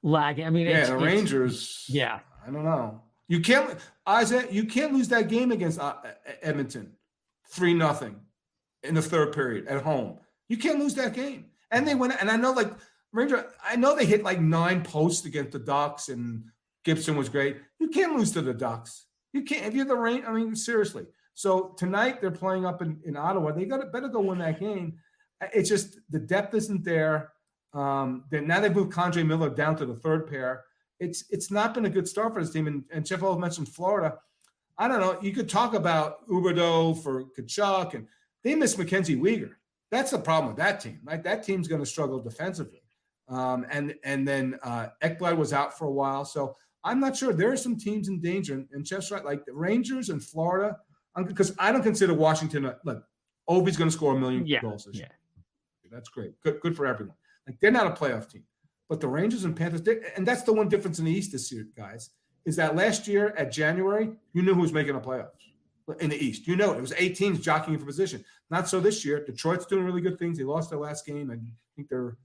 C: lagging. I mean,
G: the Rangers.
C: Yeah,
G: I don't know. You can't lose that game against Edmonton, 3-0 in the 3rd period at home. You can't lose that game. And they went, and I know they hit like 9 posts against the Ducks, and Gibson was great. You can't lose to the Ducks. You can't, if you're the Rangers. I mean, seriously. So tonight they're playing up in Ottawa. They better go win that game. It's just the depth isn't there. Now they've moved Condre Miller down to the 3rd pair. It's not been a good start for this team. And Jeff O mentioned Florida. I don't know. You could talk about Huberdeau for Tkachuk, and they miss Mackenzie Weegar. That's the problem with that team. Right? That team's going to struggle defensively. And then Ekblad was out for a while. So I'm not sure. There are some teams in danger. And Jeff's right, like the Rangers and Florida, because I don't consider Washington look, Ovi's going to score 1 million goals this year. That's great. Good for everyone. Like, they're not a playoff team. But the Rangers and Panthers, and that's the one difference in the East this year, guys, is that last year at January, you knew who was making the playoffs in the East. You know it. It was 8 teams jockeying for position. Not so this year. Detroit's doing really good things. They lost their last game. I think they're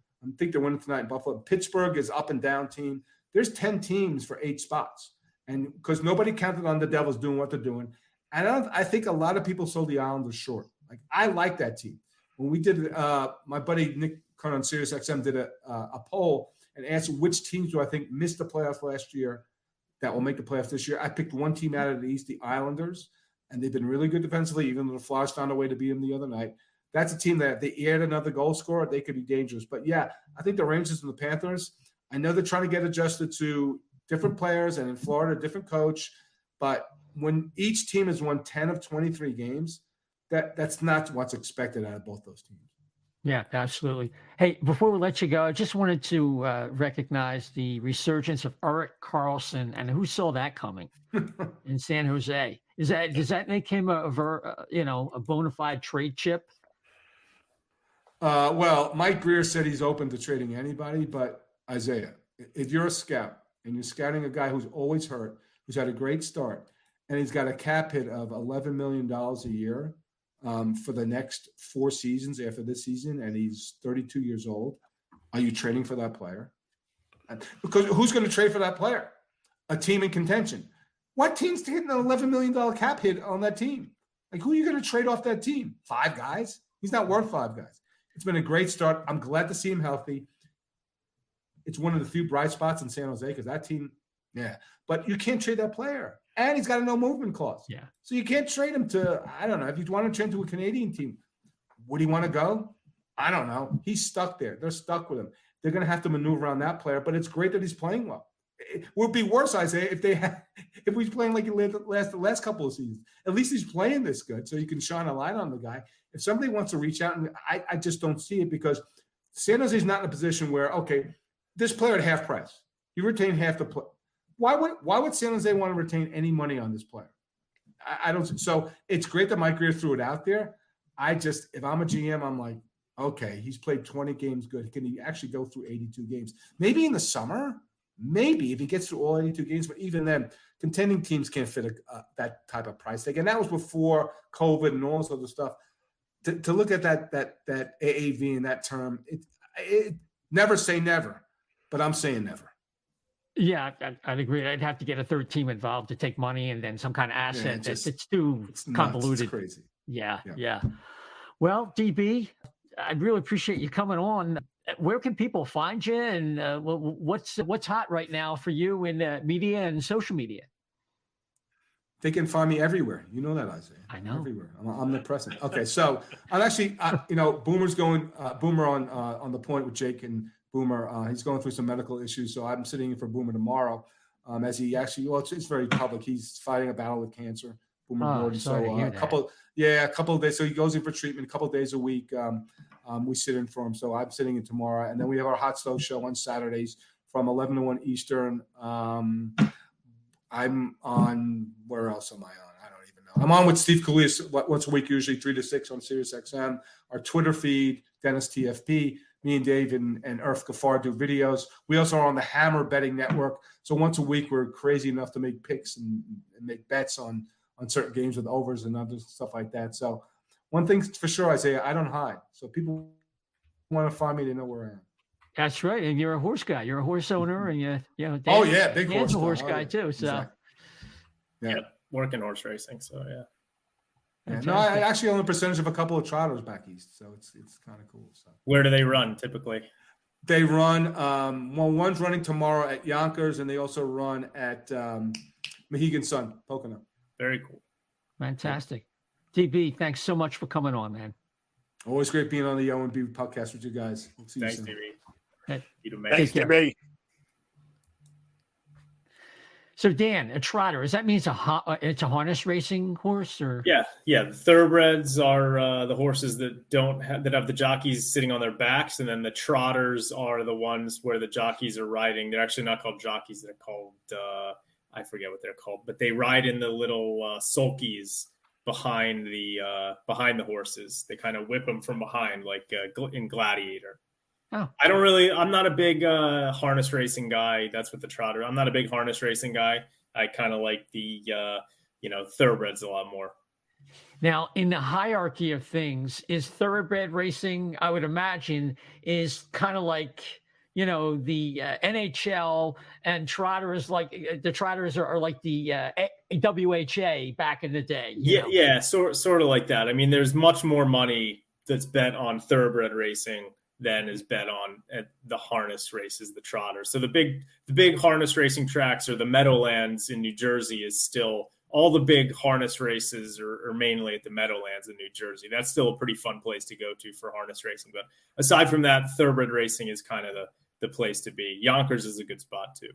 G: winning tonight in Buffalo. Pittsburgh is up and down team. There's 10 teams for 8 spots. And because nobody counted on the Devils doing what they're doing. And I think a lot of people sold the Islanders short. Like, I like that team. When we did, my buddy Nick Kern on SiriusXM did a poll and asked which teams do I think missed the playoffs last year that will make the playoffs this year. I picked one team out of the East, the Islanders, and they've been really good defensively, even though the Flyers found a way to beat them the other night. That's a team that if they add another goal scorer, they could be dangerous. But, yeah, I think the Rangers and the Panthers, I know they're trying to get adjusted to different players and in Florida, a different coach. But when each team has won 10 of 23 games, that's not what's expected out of both those teams.
C: Yeah, absolutely. Hey, before we let you go, I just wanted to recognize the resurgence of Erik Karlsson, and who saw that coming in San Jose? Does that make him a bona fide trade chip?
G: Well, Mike Greer said he's open to trading anybody, but Isaiah, if you're a scout and you're scouting a guy who's always hurt, who's had a great start, and he's got a cap hit of $11 million a year for the next 4 seasons after this season, and he's 32 years old, are you trading for that player? Because who's going to trade for that player? A team in contention. What team's getting an $11 million cap hit on that team? Like, who are you going to trade off that team? 5 guys? He's not worth 5 guys. It's been a great start. I'm glad to see him healthy. It's one of the few bright spots in San Jose because that team, but you can't trade that player. And he's got a no movement clause. Yeah. So you can't trade him to, I don't know, if you want to trade to a Canadian team, would he want to go? I don't know. He's stuck there. They're stuck with him. they're going to have to maneuver around that player. But it's great that he's playing well. It would be worse, Isaiah, if he's playing like he did the last couple of seasons. At least he's playing this good, so you can shine a light on the guy. If somebody wants to reach out, and I just don't see it, because San Jose's not in a position where, okay, this player at half price, you retain half the play. Why would San Jose want to retain any money on this player? I don't. So it's great that Mike Grier threw it out there. If I'm a GM, I'm like, okay, he's played 20 games good. Can he actually go through 82 games? Maybe in the summer, maybe if he gets through all 82 games, but even then, contending teams can't fit that type of price tag. And that was before COVID and all this other stuff. To look at that AAV in that term, it never say never, but I'm saying never.
C: Yeah, I'd agree. I'd have to get a third team involved to take money and then some kind of asset.
G: Yeah,
C: it's too convoluted.
G: It's crazy.
C: Yeah. Well, DB, I really appreciate you coming on. Where can people find you, and what's hot right now for you in media and social media?
G: They can find me everywhere. You know that, Isaiah.
C: I know.
G: Everywhere. I'm omnipresent. Okay, so I'm actually, Boomer's going, Boomer on the point with Jake and Boomer. He's going through some medical issues, so I'm sitting in for Boomer tomorrow. As he actually, it's very public. He's fighting a battle with cancer. Boomer Gordon. So a couple of days. So he goes in for treatment a couple of days a week. We sit in for him. So I'm sitting in tomorrow, and then we have our Hot Stove show on Saturdays from 11 to 1 Eastern. I'm on, where else am I on? I don't even know. I'm on with Steve Coulias once a week, usually 3 to 6 on Sirius XM. Our Twitter feed, Dennis TFP. Me and Dave and Earth Gaffar do videos. We also are on the Hammer Betting Network. So once a week, we're crazy enough to make picks and make bets on certain games with overs and other stuff like that. So one thing for sure, Isaiah, I don't hide. So people want to find me, they know where I am.
C: That's right, and you're a horse guy. You're a horse owner, and Dan,
G: big
C: Dan's
G: horse
C: a horse guy too. So,
G: exactly.
F: Yeah, working horse racing. So
G: No, I actually own a percentage of a couple of trotters back east, so it's kind of cool. So
F: where do they run typically?
G: They run. One's running tomorrow at Yonkers, and they also run at Mohegan Sun, Pocono.
F: Very cool.
C: Fantastic. DB, thanks so much for coming on, man.
G: Always great being on the O&B Puckcast with you guys. We'll see you soon.
F: DB.
E: Thanks, DB.
C: So Dan, a trotter, does that mean it's a harness racing horse, or?
F: Yeah. The thoroughbreds are the horses that have the jockeys sitting on their backs, and then the trotters are the ones where the jockeys are riding. They're actually not called jockeys; they're called I forget what they're called, but they ride in the little sulkies behind the horses. They kind of whip them from behind, like in Gladiator.
C: Oh.
F: I'm not a big harness racing guy. That's what the trotter. I'm not a big harness racing guy. I kind of like the thoroughbreds a lot more.
C: Now, in the hierarchy of things, is thoroughbred racing, I would imagine, is kind of like, the NHL, and trotters, like the trotters are like the WHA back in the day.
F: Sort of like that. I mean, there's much more money that's bet on thoroughbred racing than is bet on at the harness races, the trotters. So the big harness racing tracks, or the Meadowlands in New Jersey, is still, all the big harness races are mainly at the Meadowlands in New Jersey. That's still a pretty fun place to go to for harness racing. But aside from that, thoroughbred racing is kind of the place to be. Yonkers is a good spot too.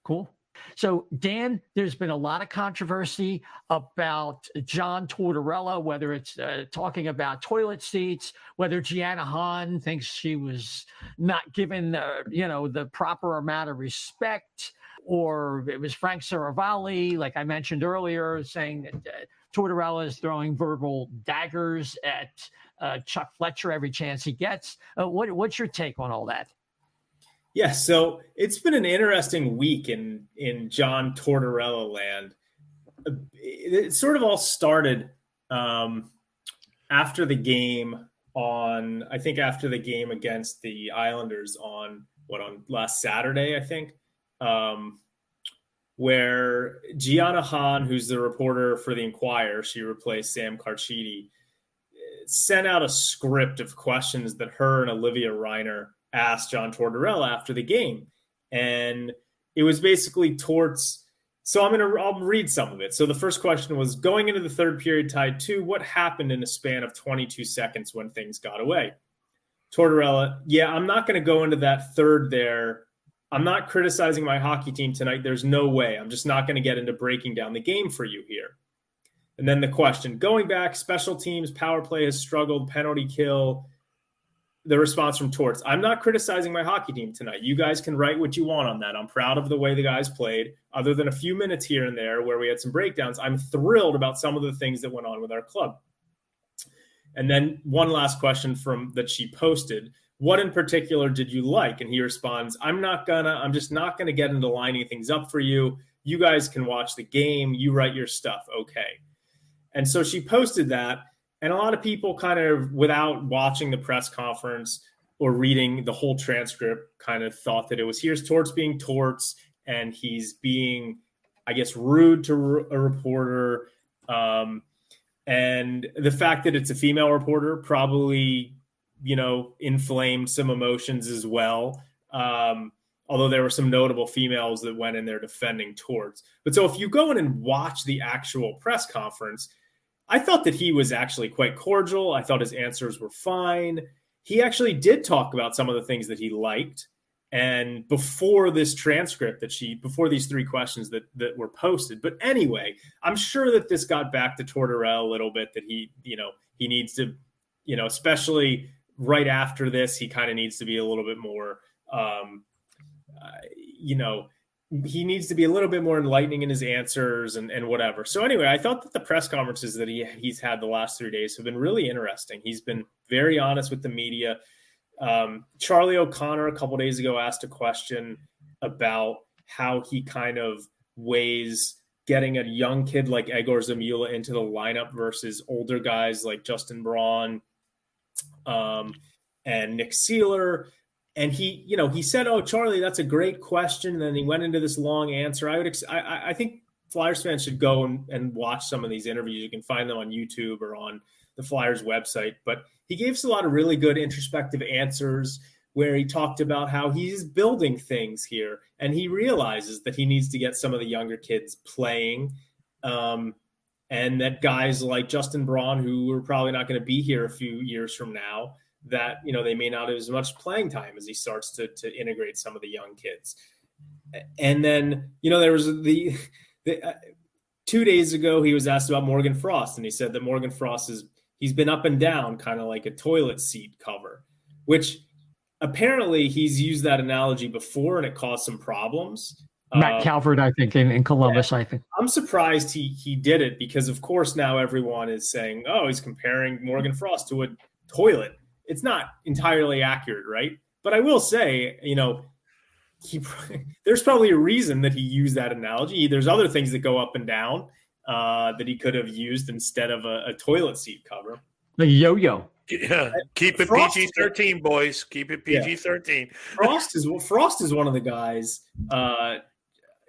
C: Cool. So, Dan, there's been a lot of controversy about John Tortorella, whether it's talking about toilet seats, whether Gianna Hahn thinks she was not given the proper amount of respect, or it was Frank Saravalli, like I mentioned earlier, saying that Tortorella is throwing verbal daggers at Chuck Fletcher every chance he gets. What's your take on all that?
F: Yeah, so it's been an interesting week in John Tortorella land. It sort of all started after the game against the Islanders on last Saturday, I think, where Gianna Hahn, who's the reporter for the Inquirer, she replaced Sam Carchidi, sent out a script of questions that her and Olivia Reiner asked John Tortorella after the game. And it was basically Torts. So I'll read some of it. So the first question was, going into the third period tied 2, what happened in a span of 22 seconds when things got away? Tortorella, yeah, I'm not going to go into that third there. I'm not criticizing my hockey team tonight. There's no way. I'm just not going to get into breaking down the game for you here. And then the question, going back, special teams, power play has struggled, penalty kill. The response from Torts, I'm not criticizing my hockey team tonight. You guys can write what you want on that. I'm proud of the way the guys played. Other than a few minutes here and there where we had some breakdowns, I'm thrilled about some of the things that went on with our club. And then one last question that she posted. What in particular did you like? And he responds, I'm just not gonna get into lining things up for you. You guys can watch the game. You write your stuff. Okay. And so she posted that. And a lot of people kind of, without watching the press conference or reading the whole transcript, kind of thought that it was, here's Torts being Torts, and he's being, I guess, rude to a reporter. And the fact that it's a female reporter probably, inflamed some emotions as well. Although there were some notable females that went in there defending Torts. But so if you go in and watch the actual press conference, I thought that he was actually quite cordial. I thought his answers were fine. He actually did talk about some of the things that he liked. And before this transcript before these three questions that were posted. But anyway, I'm sure that this got back to Tortorella a little bit, that he needs to, especially right after this, he kind of needs to be a little bit more, he needs to be a little bit more enlightening in his answers and whatever. So anyway, I thought that the press conferences that he's had the last 3 days have been really interesting. He's been very honest with the media. Charlie O'Connor a couple days ago asked a question about how he kind of weighs getting a young kid like Egor Zamula into the lineup versus older guys like Justin Braun and Nick Seeler. And he said, "Oh, Charlie, that's a great question." And then he went into this long answer. I think Flyers fans should go and watch some of these interviews. You can find them on YouTube or on the Flyers website. But he gave us a lot of really good introspective answers where he talked about how he's building things here, and he realizes that he needs to get some of the younger kids playing, and that guys like Justin Braun, who are probably not going to be here a few years from now, that, they may not have as much playing time as he starts to integrate some of the young kids. And then, there was the 2 days ago, he was asked about Morgan Frost, and he said that Morgan Frost he's been up and down, kind of like a toilet seat cover, which apparently he's used that analogy before and it caused some problems.
C: Matt Calvert, I think, in Columbus,
F: yeah,
C: I think.
F: I'm surprised he did it because, of course, now everyone is saying, oh, he's comparing Morgan Frost to a toilet. It's not entirely accurate, right? But I will say, there's probably a reason that he used that analogy. There's other things that go up and down that he could have used instead of a toilet seat cover.
C: The yo-yo.
E: Yeah, keep it PG-13, boys. Keep it PG-13.
F: Yeah. Frost is one of the guys.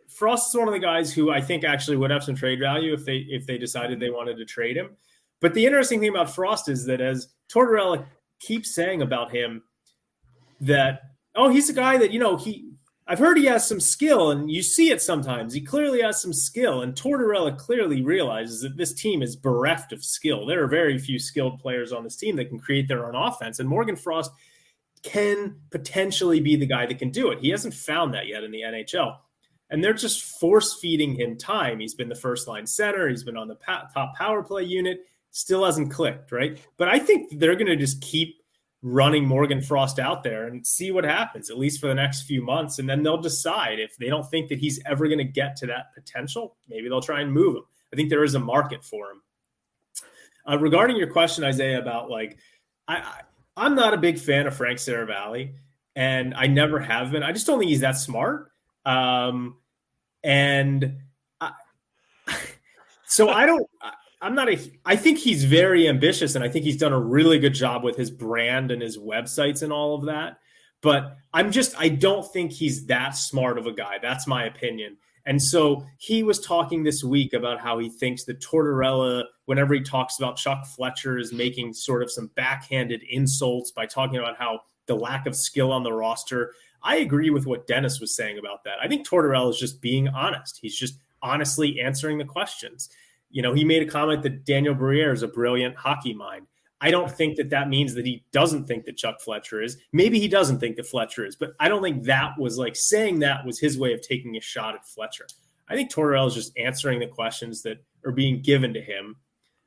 F: Frost is one of the guys who I think actually would have some trade value if they decided they wanted to trade him. But the interesting thing about Frost is that, as Tortorella keeps saying about him, that, oh, he's a guy that, I've heard he has some skill, and you see it sometimes. He clearly has some skill, and Tortorella clearly realizes that this team is bereft of skill. There are very few skilled players on this team that can create their own offense, and Morgan Frost can potentially be the guy that can do it. He hasn't found that yet in the NHL, and they're just force-feeding him time. He's been the first-line center. He's been on the top power play unit. Still hasn't clicked, right? But I think they're going to just keep running Morgan Frost out there and see what happens, at least for the next few months. And then they'll decide if they don't think that he's ever going to get to that potential. Maybe they'll try and move him. I think there is a market for him. Regarding your question, Isaiah, about I'm not a big fan of Frank Saravalli, and I never have been. I just don't think he's that smart. I think he's very ambitious, and I think he's done a really good job with his brand and his websites and all of that. But I don't think he's that smart of a guy. That's my opinion. And so he was talking this week about how he thinks that Tortorella, whenever he talks about Chuck Fletcher, is making sort of some backhanded insults by talking about how the lack of skill on the roster. I agree with what Dennis was saying about that. I think Tortorella is just being honest. He's just honestly answering the questions. He made a comment that Daniel Briere is a brilliant hockey mind. I don't think that means that he doesn't think that Chuck Fletcher is. Maybe he doesn't think that Fletcher is, but I don't think that was like saying that was his way of taking a shot at Fletcher. I think Tortorella is just answering the questions that are being given to him.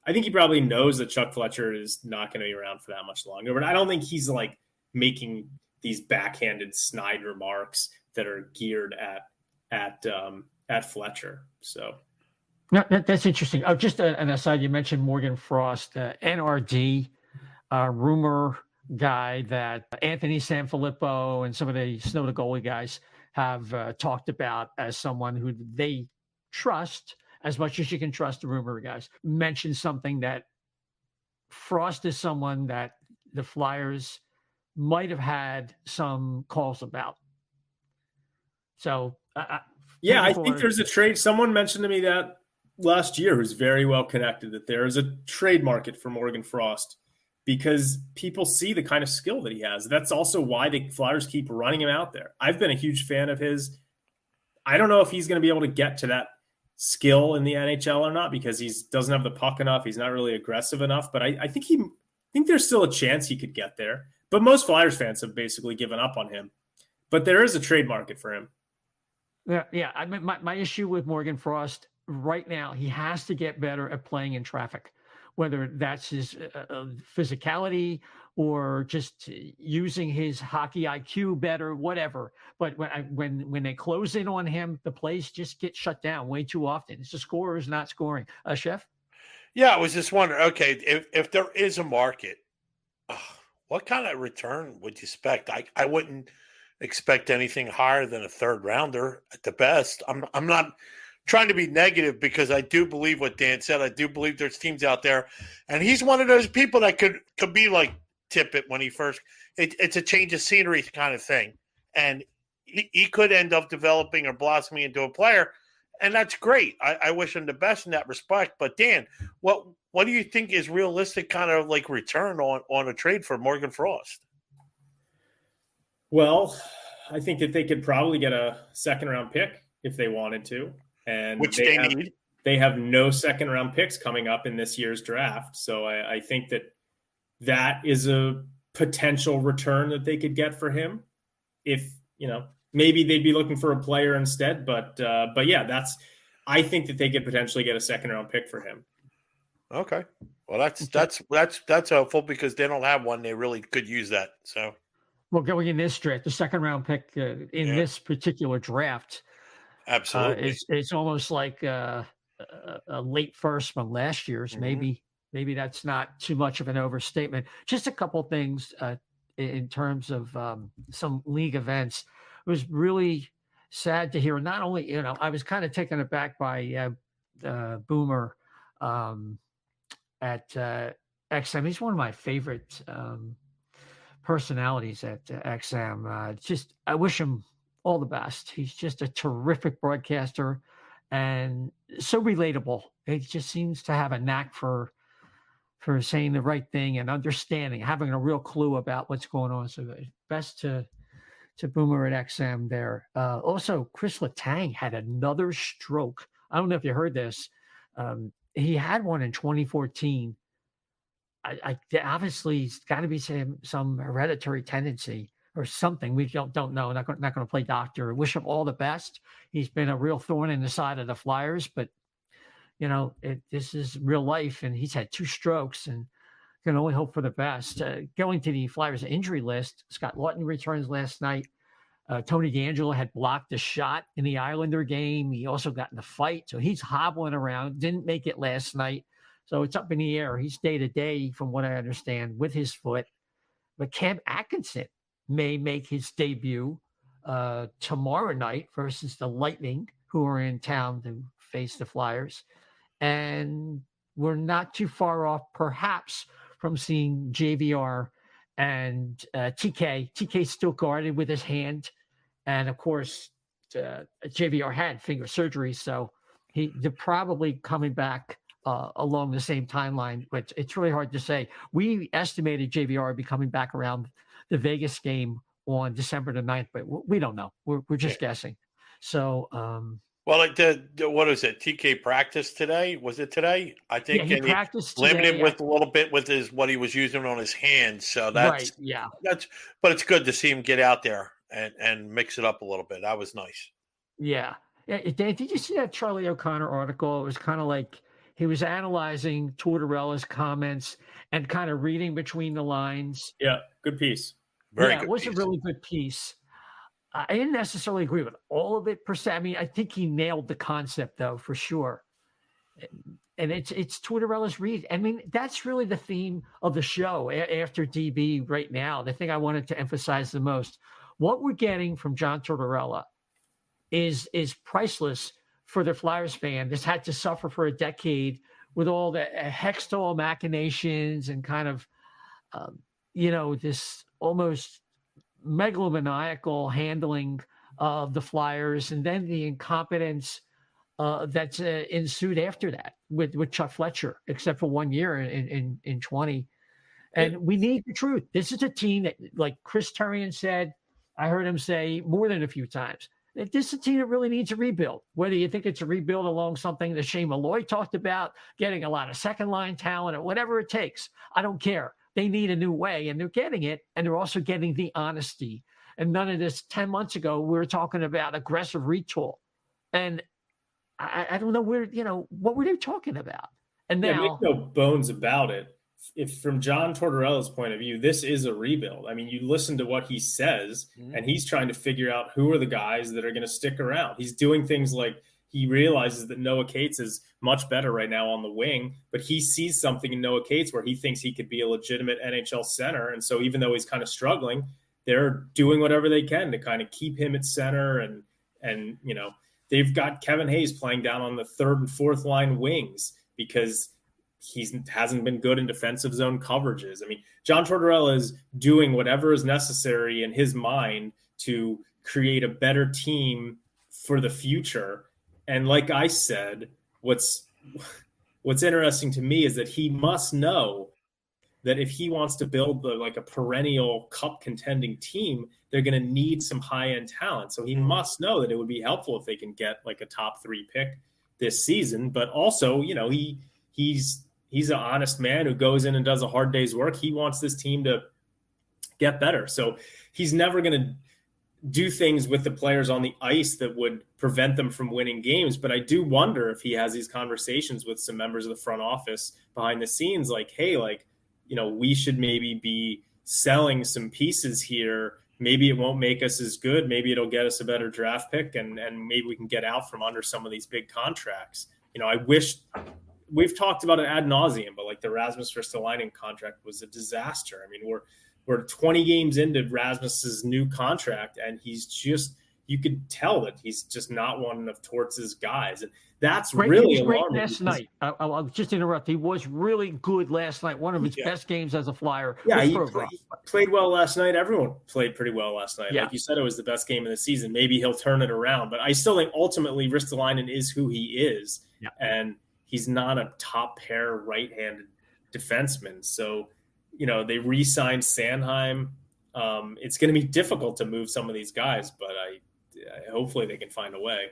F: I think he probably knows that Chuck Fletcher is not going to be around for that much longer, but I don't think he's like making these backhanded snide remarks that are geared at Fletcher. So.
C: No, that's interesting. Oh, just an aside, you mentioned Morgan Frost, NRD, rumor guy that Anthony Sanfilippo and some of the Snow the Goalie guys have talked about as someone who they trust as much as you can trust the rumor guys. Mentioned something that Frost is someone that the Flyers might have had some calls about. So,
F: I think there's a trade. Someone mentioned to me that last year, who's very well connected, that there is a trade market for Morgan Frost because people see the kind of skill that he has. That's also why the Flyers keep running him out there. I've been a huge fan of his. I don't know if he's going to be able to get to that skill in the NHL or not because he doesn't have the puck enough. He's not really aggressive enough, but I think there's still a chance he could get there. But most Flyers fans have basically given up on him. But there is a trade market for him.
C: Yeah. I mean, my issue with Morgan Frost right now, he has to get better at playing in traffic, whether that's his physicality or just using his hockey IQ better, whatever. But when they close in on him, the plays just get shut down way too often. It's the scorers not scoring. Chef?
E: Yeah, I was just wondering, okay, if there is a market, what kind of return would you expect? I wouldn't expect anything higher than a third rounder at the best. I'm not trying to be negative because I do believe what Dan said. I do believe there's teams out there, and he's one of those people that could be like Tippett when he first. It's a change of scenery kind of thing, and he could end up developing or blossoming into a player, and that's great. I wish him the best in that respect. But Dan, what do you think is realistic kind of like return on a trade for Morgan Frost?
F: Well, I think that they could probably get a second-round pick if they wanted to. And
E: which they need.
F: They have no second-round picks coming up in this year's draft. So I think that is a potential return that they could get for him. If, maybe they'd be looking for a player instead. But yeah, I think that they could potentially get a second-round pick for him.
E: Okay. Well, that's helpful because they don't have one. They really could use that. So.
C: Well, going in this draft, the second round pick in this particular draft,
E: absolutely,
C: it's almost like a late first from last year's. Mm-hmm. Maybe that's not too much of an overstatement. Just a couple things in terms of some league events. It was really sad to hear. Not only I was kind of taken aback by Boomer at XM. He's one of my favorite. Personalities at XM. I wish him all the best. He's just a terrific broadcaster and so relatable. He just seems to have a knack for saying the right thing and understanding, having a real clue about what's going on. So best to Boomer at XM there. Also, Chris Letang had another stroke. I don't know if you heard this. He had one in 2014. I obviously it's got to be some hereditary tendency or something. We don't know. Not going to play doctor. Wish him all the best. He's been a real thorn in the side of the Flyers, but this is real life, and he's had 2 strokes, and can only hope for the best. Going to the Flyers injury list, Scott Lawton returns last night. Tony DeAngelo had blocked a shot in the Islander game. He also got in a fight, so he's hobbling around. Didn't make it last night. So it's up in the air. He's day-to-day, from what I understand, with his foot. But Cam Atkinson may make his debut tomorrow night versus the Lightning, who are in town to face the Flyers. And we're not too far off, perhaps, from seeing JVR and TK. TK's still guarded with his hand. And, of course, JVR had finger surgery, so they're probably coming back along the same timeline, but it's really hard to say. We estimated JVR would be coming back around the Vegas game on December the 9th, but we don't know. We're just guessing. So,
E: Well, like what is it? TK practice today? Was it today? I think
C: he practiced
E: limited
C: today,
E: with a little bit with what he was using on his hands. So
C: right. Yeah.
E: But it's good to see him get out there and mix it up a little bit. That was nice.
C: Yeah. Dan, did you see that Charlie O'Connor article? It was kind of like he was analyzing Tortorella's comments and kind of reading between the lines.
F: Yeah, good piece.
C: It was a really good piece. I didn't necessarily agree with all of it per se. I mean, I think he nailed the concept, though, for sure. And it's Tortorella's read. I mean, that's really the theme of the show after DB right now. The thing I wanted to emphasize the most, what we're getting from John Tortorella is priceless for the Flyers fan that's had to suffer for a decade with all the Hextall machinations and kind of, this almost megalomaniacal handling of the Flyers, and then the incompetence that's ensued after that with Chuck Fletcher, except for 1 year in 20. And we need the truth. This is a team that, like Chris Turian said, I heard him say more than a few times, that this is a team that really needs a rebuild. Whether you think it's a rebuild along something that Shane Malloy talked about, getting a lot of second-line talent or whatever it takes, I don't care. They need a new way, and they're getting it, and they're also getting the honesty. And none of this 10 months ago, we were talking about aggressive retool. And I don't know what were they talking about? And now,
F: make no bones about it. If from John Tortorella's point of view, this is a rebuild. I mean, you listen to what he says, and he's trying to figure out who are the guys that are going to stick around. He's doing things like he realizes that Noah Cates is much better right now on the wing, but he sees something in Noah Cates where he thinks he could be a legitimate NHL center. And so even though he's kind of struggling, they're doing whatever they can to kind of keep him at center. And they've got Kevin Hayes playing down on the third and fourth line wings because he hasn't been good in defensive zone coverages. I mean, John Tortorella is doing whatever is necessary in his mind to create a better team for the future. And like I said, what's interesting to me is that he must know that if he wants to build a perennial cup contending team, they're going to need some high-end talent. So he must know that it would be helpful if they can get like a top 3 pick this season. But also, he's an honest man who goes in and does a hard day's work. He wants this team to get better. So he's never going to do things with the players on the ice that would prevent them from winning games. But I do wonder if he has these conversations with some members of the front office behind the scenes, like, hey, we should maybe be selling some pieces here. Maybe it won't make us as good. Maybe it'll get us a better draft pick, and maybe we can get out from under some of these big contracts. I wish we've talked about it ad nauseum, but like the Rasmus Ristolainen contract was a disaster. I mean, we're 20 games into Rasmus's new contract, and he's just, you could tell that he's just not one of Torts' guys. And that's really alarming.
C: Last night, I'll just interrupt. He was really good last night. One of his best games as a Flyer.
F: Yeah, he played well last night. Everyone played pretty well last night.
C: Yeah.
F: Like you said, it was the best game of the season. Maybe he'll turn it around. But I still think ultimately Ristolainen is who he is.
C: Yeah.
F: And he's not a top pair right-handed defenseman. So, they re-signed Sanheim. It's going to be difficult to move some of these guys, but hopefully they can find a way.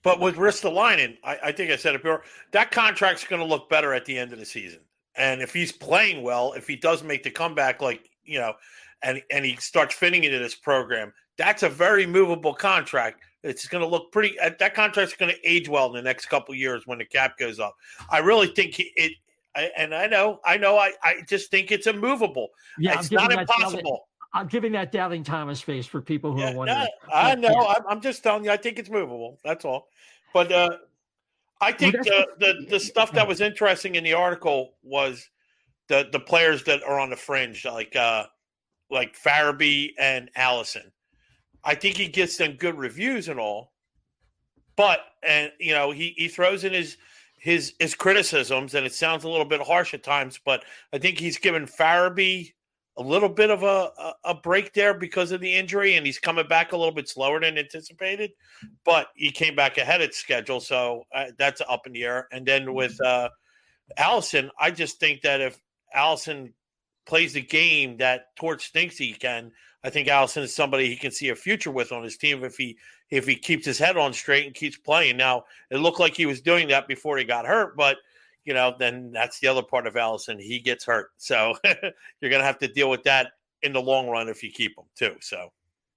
E: But with Ristolainen, I think I said it before, that contract's going to look better at the end of the season. And if he's playing well, if he does make the comeback, and he starts fitting into this program, that's a very movable contract. It's going to look pretty. That contract's going to age well in the next couple of years when the cap goes up. I really think I just think it's immovable.
C: Yeah,
E: it's not impossible.
C: I'm giving that doubting Thomas face for people who are wondering.
E: I know. Yeah. I'm just telling you. I think it's movable. That's all. But I think the stuff that was interesting in the article was the players that are on the fringe, like Farabee and Allison. I think he gets them good reviews and all, but he throws in his criticisms, and it sounds a little bit harsh at times. But I think he's given Farabee a little bit of a break there because of the injury, and he's coming back a little bit slower than anticipated. But he came back ahead of schedule, so that's up in the air. And then with Allison, I just think that if Allison plays the game that Torts thinks he can, I think Allison is somebody he can see a future with on his team if he keeps his head on straight and keeps playing. Now, it looked like he was doing that before he got hurt, but then that's the other part of Allison. He gets hurt. So you're going to have to deal with that in the long run if you keep him too. So.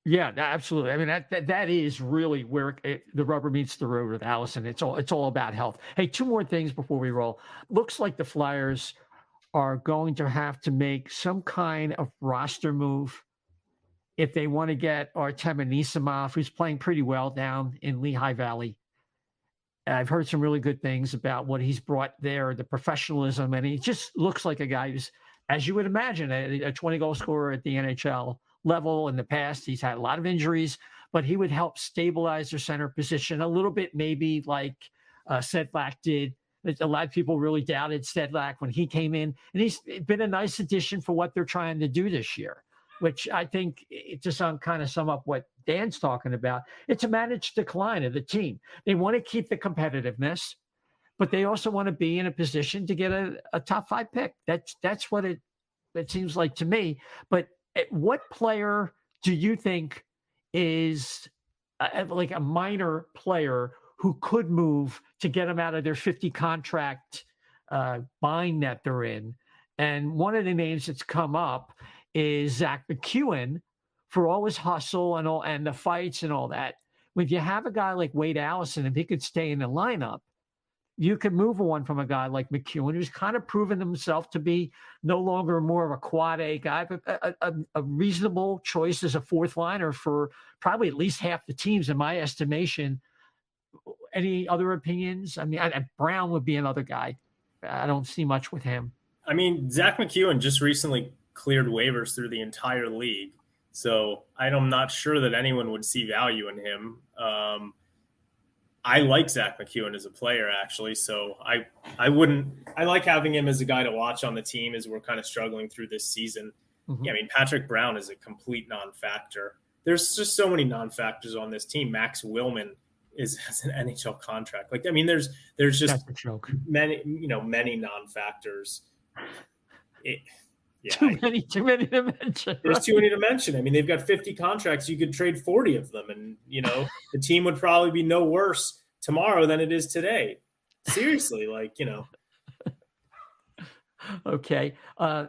C: Yeah, absolutely. I mean, that is really where the rubber meets the road with Allison. It's all about health. Hey, two more things before we roll. Looks like the Flyers are going to have to make some kind of roster move if they want to get Artem Anisimov, who's playing pretty well down in Lehigh Valley. I've heard some really good things about what he's brought there, the professionalism, and he just looks like a guy who's, as you would imagine, a 20-goal scorer at the NHL level. In the past, he's had a lot of injuries, but he would help stabilize their center position a little bit, maybe like Sedlak did. A lot of people really doubted Sedlak when he came in, and he's been a nice addition for what they're trying to do this year, which I think, to kind of sum up what Dan's talking about, it's a managed decline of the team. They want to keep the competitiveness, but they also want to be in a position to get a top 5 pick. That's what it seems like to me. But what player do you think is like a minor player who could move to get them out of their 50 contract bind that they're in? And one of the names that's come up is Zach McEwen, for all his hustle and the fights and all that. When you have a guy like Wade Allison, if he could stay in the lineup, you can move one from a guy like McEwen, who's kind of proven himself to be no longer more of a quad A guy, but a reasonable choice as a fourth liner for probably at least half the teams, in my estimation. Any other opinions? I mean, Brown would be another guy. I don't see much with him.
F: I mean, Zach McEwen just recently cleared waivers through the entire league, so I'm not sure that anyone would see value in him. I like Zach McEwen as a player, actually. So I like having him as a guy to watch on the team as we're kind of struggling through this season. Mm-hmm. Yeah, I mean, Patrick Brown is a complete non-factor. There's just so many non-factors on this team. Max Willman has an NHL contract. Like, I mean, there's just many non-factors. Too many to mention. There's too many to mention. I mean, they've got 50 contracts. You could trade 40 of them, and the team would probably be no worse tomorrow than it is today. Seriously,
C: Okay. I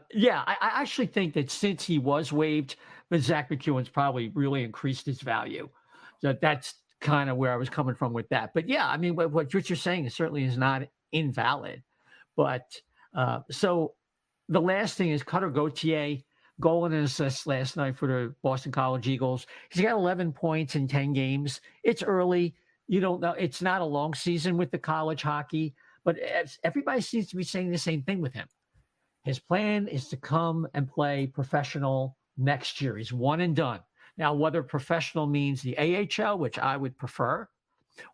C: actually think that since he was waived, but Zach McEwen's probably really increased his value. So that's kind of where I was coming from with that. But yeah, I mean, what you're saying certainly is not invalid. But so the last thing is Cutter Gautier, goal and an assist last night for the Boston College Eagles. He's got 11 points in 10 games. It's early. You don't know. It's not a long season with the college hockey, but everybody seems to be saying the same thing with him. His plan is to come and play professional next year. He's one and done. Now, whether professional means the AHL, which I would prefer,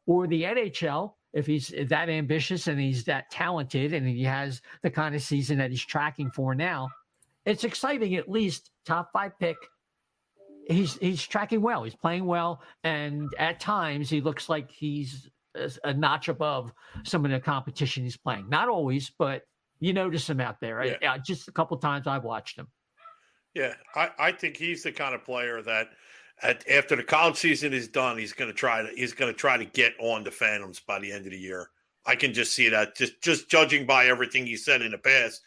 C: or the NHL, if he's that ambitious and he's that talented and he has the kind of season that he's tracking for now, it's exciting. At least top 5 pick. He's tracking well. He's playing well. And at times he looks like he's a notch above some of the competition he's playing. Not always, but you notice him out there. Yeah. Just a couple times I've watched him.
E: Yeah, I think he's the kind of player that after the college season is done, he's going to try to get on the Phantoms by the end of the year. I can just see that. Just judging by everything he said in the past,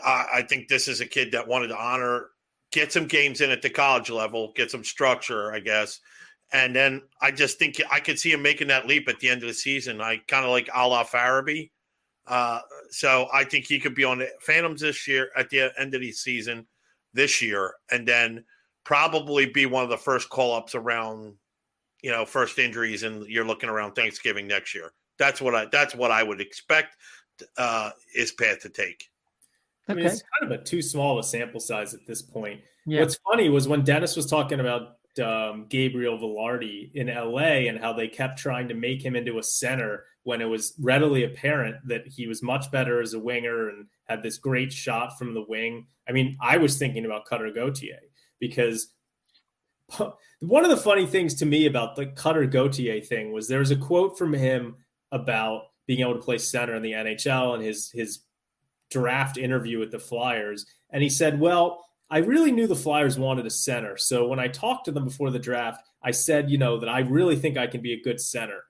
E: I think this is a kid that wanted to get some games in at the college level, get some structure, I guess. And then I just think I could see him making that leap at the end of the season. I kind of like a la Farabee. So I think he could be on the Phantoms this year at the end of the season this year, and then probably be one of the first call-ups around, first injuries, and you're looking around Thanksgiving next year. That's what I would expect his path to take.
F: I mean, it's kind of too small of a sample size at this point. Yeah. What's funny was when Dennis was talking about Gabriel Velarde in LA and how they kept trying to make him into a center when it was readily apparent that he was much better as a winger and had this great shot from the wing. I mean, I was thinking about Cutter Gautier because one of the funny things to me about the Cutter Gautier thing was there was a quote from him about being able to play center in the NHL and his draft interview with the Flyers. And he said, well, I really knew the Flyers wanted a center. So when I talked to them before the draft, I said, that I really think I can be a good center.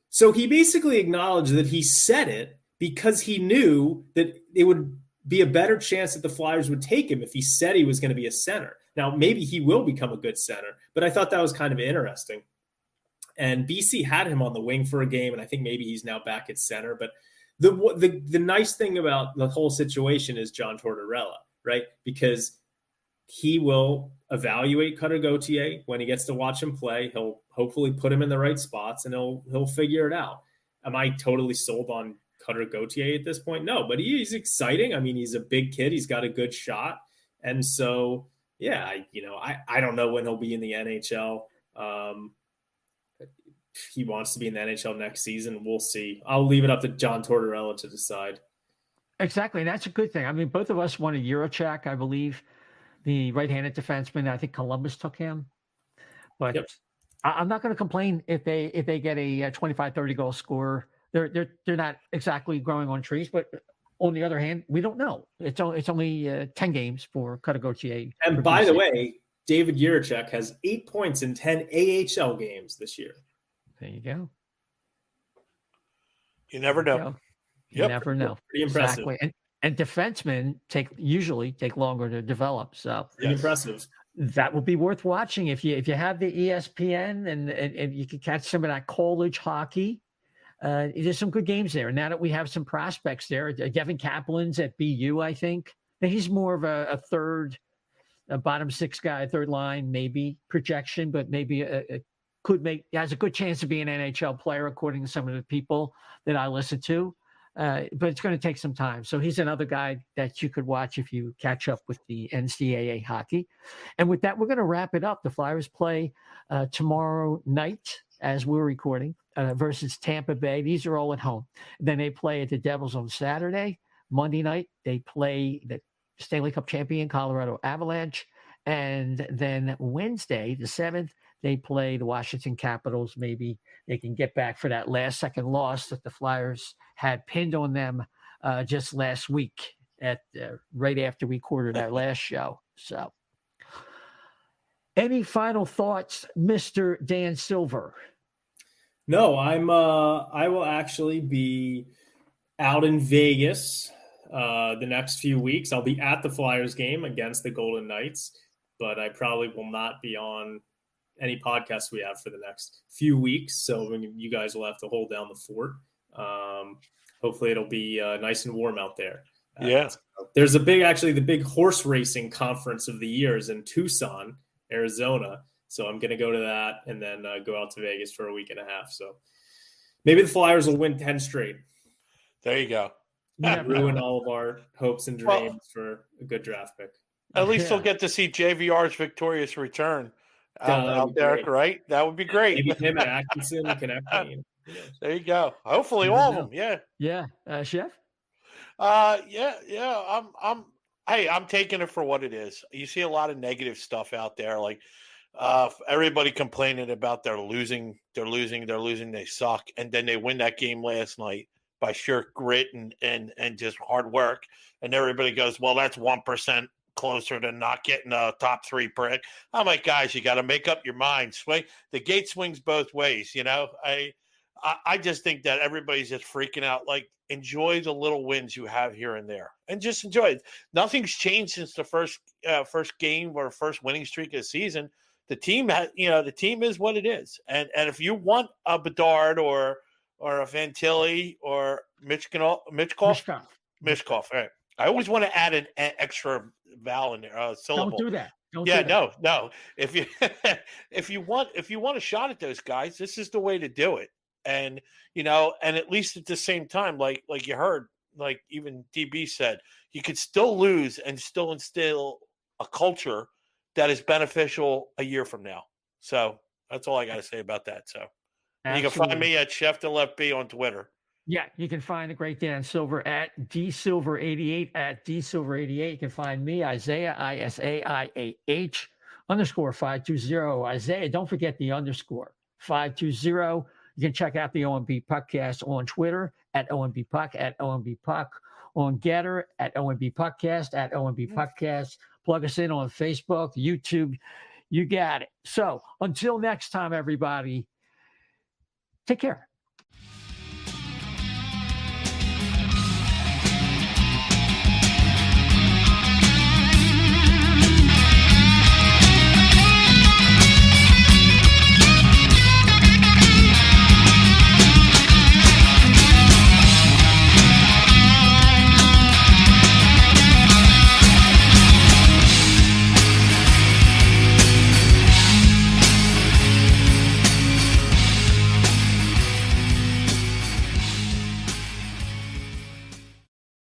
F: So he basically acknowledged that he said it because he knew that it would be a better chance that the Flyers would take him if he said he was going to be a center. Now, maybe he will become a good center, but I thought that was kind of interesting. And BC had him on the wing for a game, and I think maybe he's now back at center. But the nice thing about the whole situation is John Tortorella, right? Because he will evaluate Cutter Gautier when he gets to watch him play. He'll hopefully put him in the right spots, and he'll figure it out. Am I totally sold on Cutter Gautier at this point? No, but he's exciting. I mean, he's a big kid. He's got a good shot. And so, yeah, I don't know when he'll be in the NHL. He wants to be in the NHL next season. We'll see. I'll leave it up to John Tortorella to decide.
C: Exactly. And that's a good thing. I mean, both of us wanted Eurocheck, I believe, the right-handed defenseman. I think Columbus took him. But yep. I'm not going to complain if they get a 25, 30 goal scorer. They're not exactly growing on trees, but on the other hand, we don't know. It's only 10 games for Cutter Gautier.
F: And by the way, David Jiricek has 8 points in 10 AHL games this year.
C: There you go.
E: You never know.
C: You never know.
F: Pretty impressive.
C: Exactly. And defensemen usually take longer to develop. So
F: pretty impressive.
C: That would be worth watching if you have the ESPN and you can catch some of that college hockey. There's some good games there. Now that we have some prospects there, Devin Kaplan's at BU, I think. He's more of a third, a bottom six guy, third line, maybe projection, but maybe has a good chance to be an NHL player, according to some of the people that I listen to. But it's going to take some time. So he's another guy that you could watch if you catch up with the NCAA hockey. And with that, we're going to wrap it up. The Flyers play tomorrow night as we're recording versus Tampa Bay. These are all at home. Then they play at the Devils on Saturday. Monday night, they play the Stanley Cup champion Colorado Avalanche. And then Wednesday, the 7th, they play the Washington Capitals. Maybe they can get back for that last-second loss that the Flyers had pinned on them just last week right after we recorded our last show. So, any final thoughts, Mr. Dan Silver?
F: No, I will actually be out in Vegas the next few weeks. I'll be at the Flyers game against the Golden Knights, but I probably will not be on any podcasts we have for the next few weeks. So you guys will have to hold down the fort. Hopefully it'll be nice and warm out there.
E: Yeah.
F: There's the big horse racing conference of the year is in Tucson, Arizona. So I'm going to go to that and then go out to Vegas for a week and a half. So maybe the Flyers will win 10 straight.
E: There you go.
F: Ruin all of our hopes and dreams for a good draft pick.
E: At least they'll get to see JVR's victorious return out there, right? That would be great.
F: Maybe him and Atkinson connecting.
E: There you go. Hopefully all of them. Yeah.
C: Yeah. Chef?
E: Yeah. I'm taking it for what it is. You see a lot of negative stuff out there. Like everybody complaining about they're losing, they suck. And then they win that game last night by sheer grit and just hard work. And everybody goes, well, that's 1% closer to not getting a top 3 pick. I'm like, guys, you got to make up your mind. The gate swings both ways. I just think that everybody's just freaking out. Like, enjoy the little wins you have here and there, and just enjoy it. Nothing's changed since the first game or first winning streak of the season. The team is what it is. And if you want a Bedard or a Fantilli or Michkov. Right. I always want to add an extra vowel in there, syllable.
C: Don't do that.
E: No. If you want a shot at those guys, this is the way to do it. And and at least at the same time, like you heard, like even DB said, you could still lose and still instill a culture that is beneficial a year from now. So that's all I got to say about that. So you can find me at Chef de Left B on Twitter.
C: Yeah, you can find the great Dan Silver at dsilver88 at dsilver88. You can find me, Isaiah, ISAIAH _520. Isaiah, don't forget the underscore 520. You can check out the O&B Puckcast on Twitter at O&B Puck, at O&B Puck on Getter, at O&B Puckcast, at O&B Puckcast. Plug us in on Facebook, YouTube. You got it. So until next time, everybody, take care.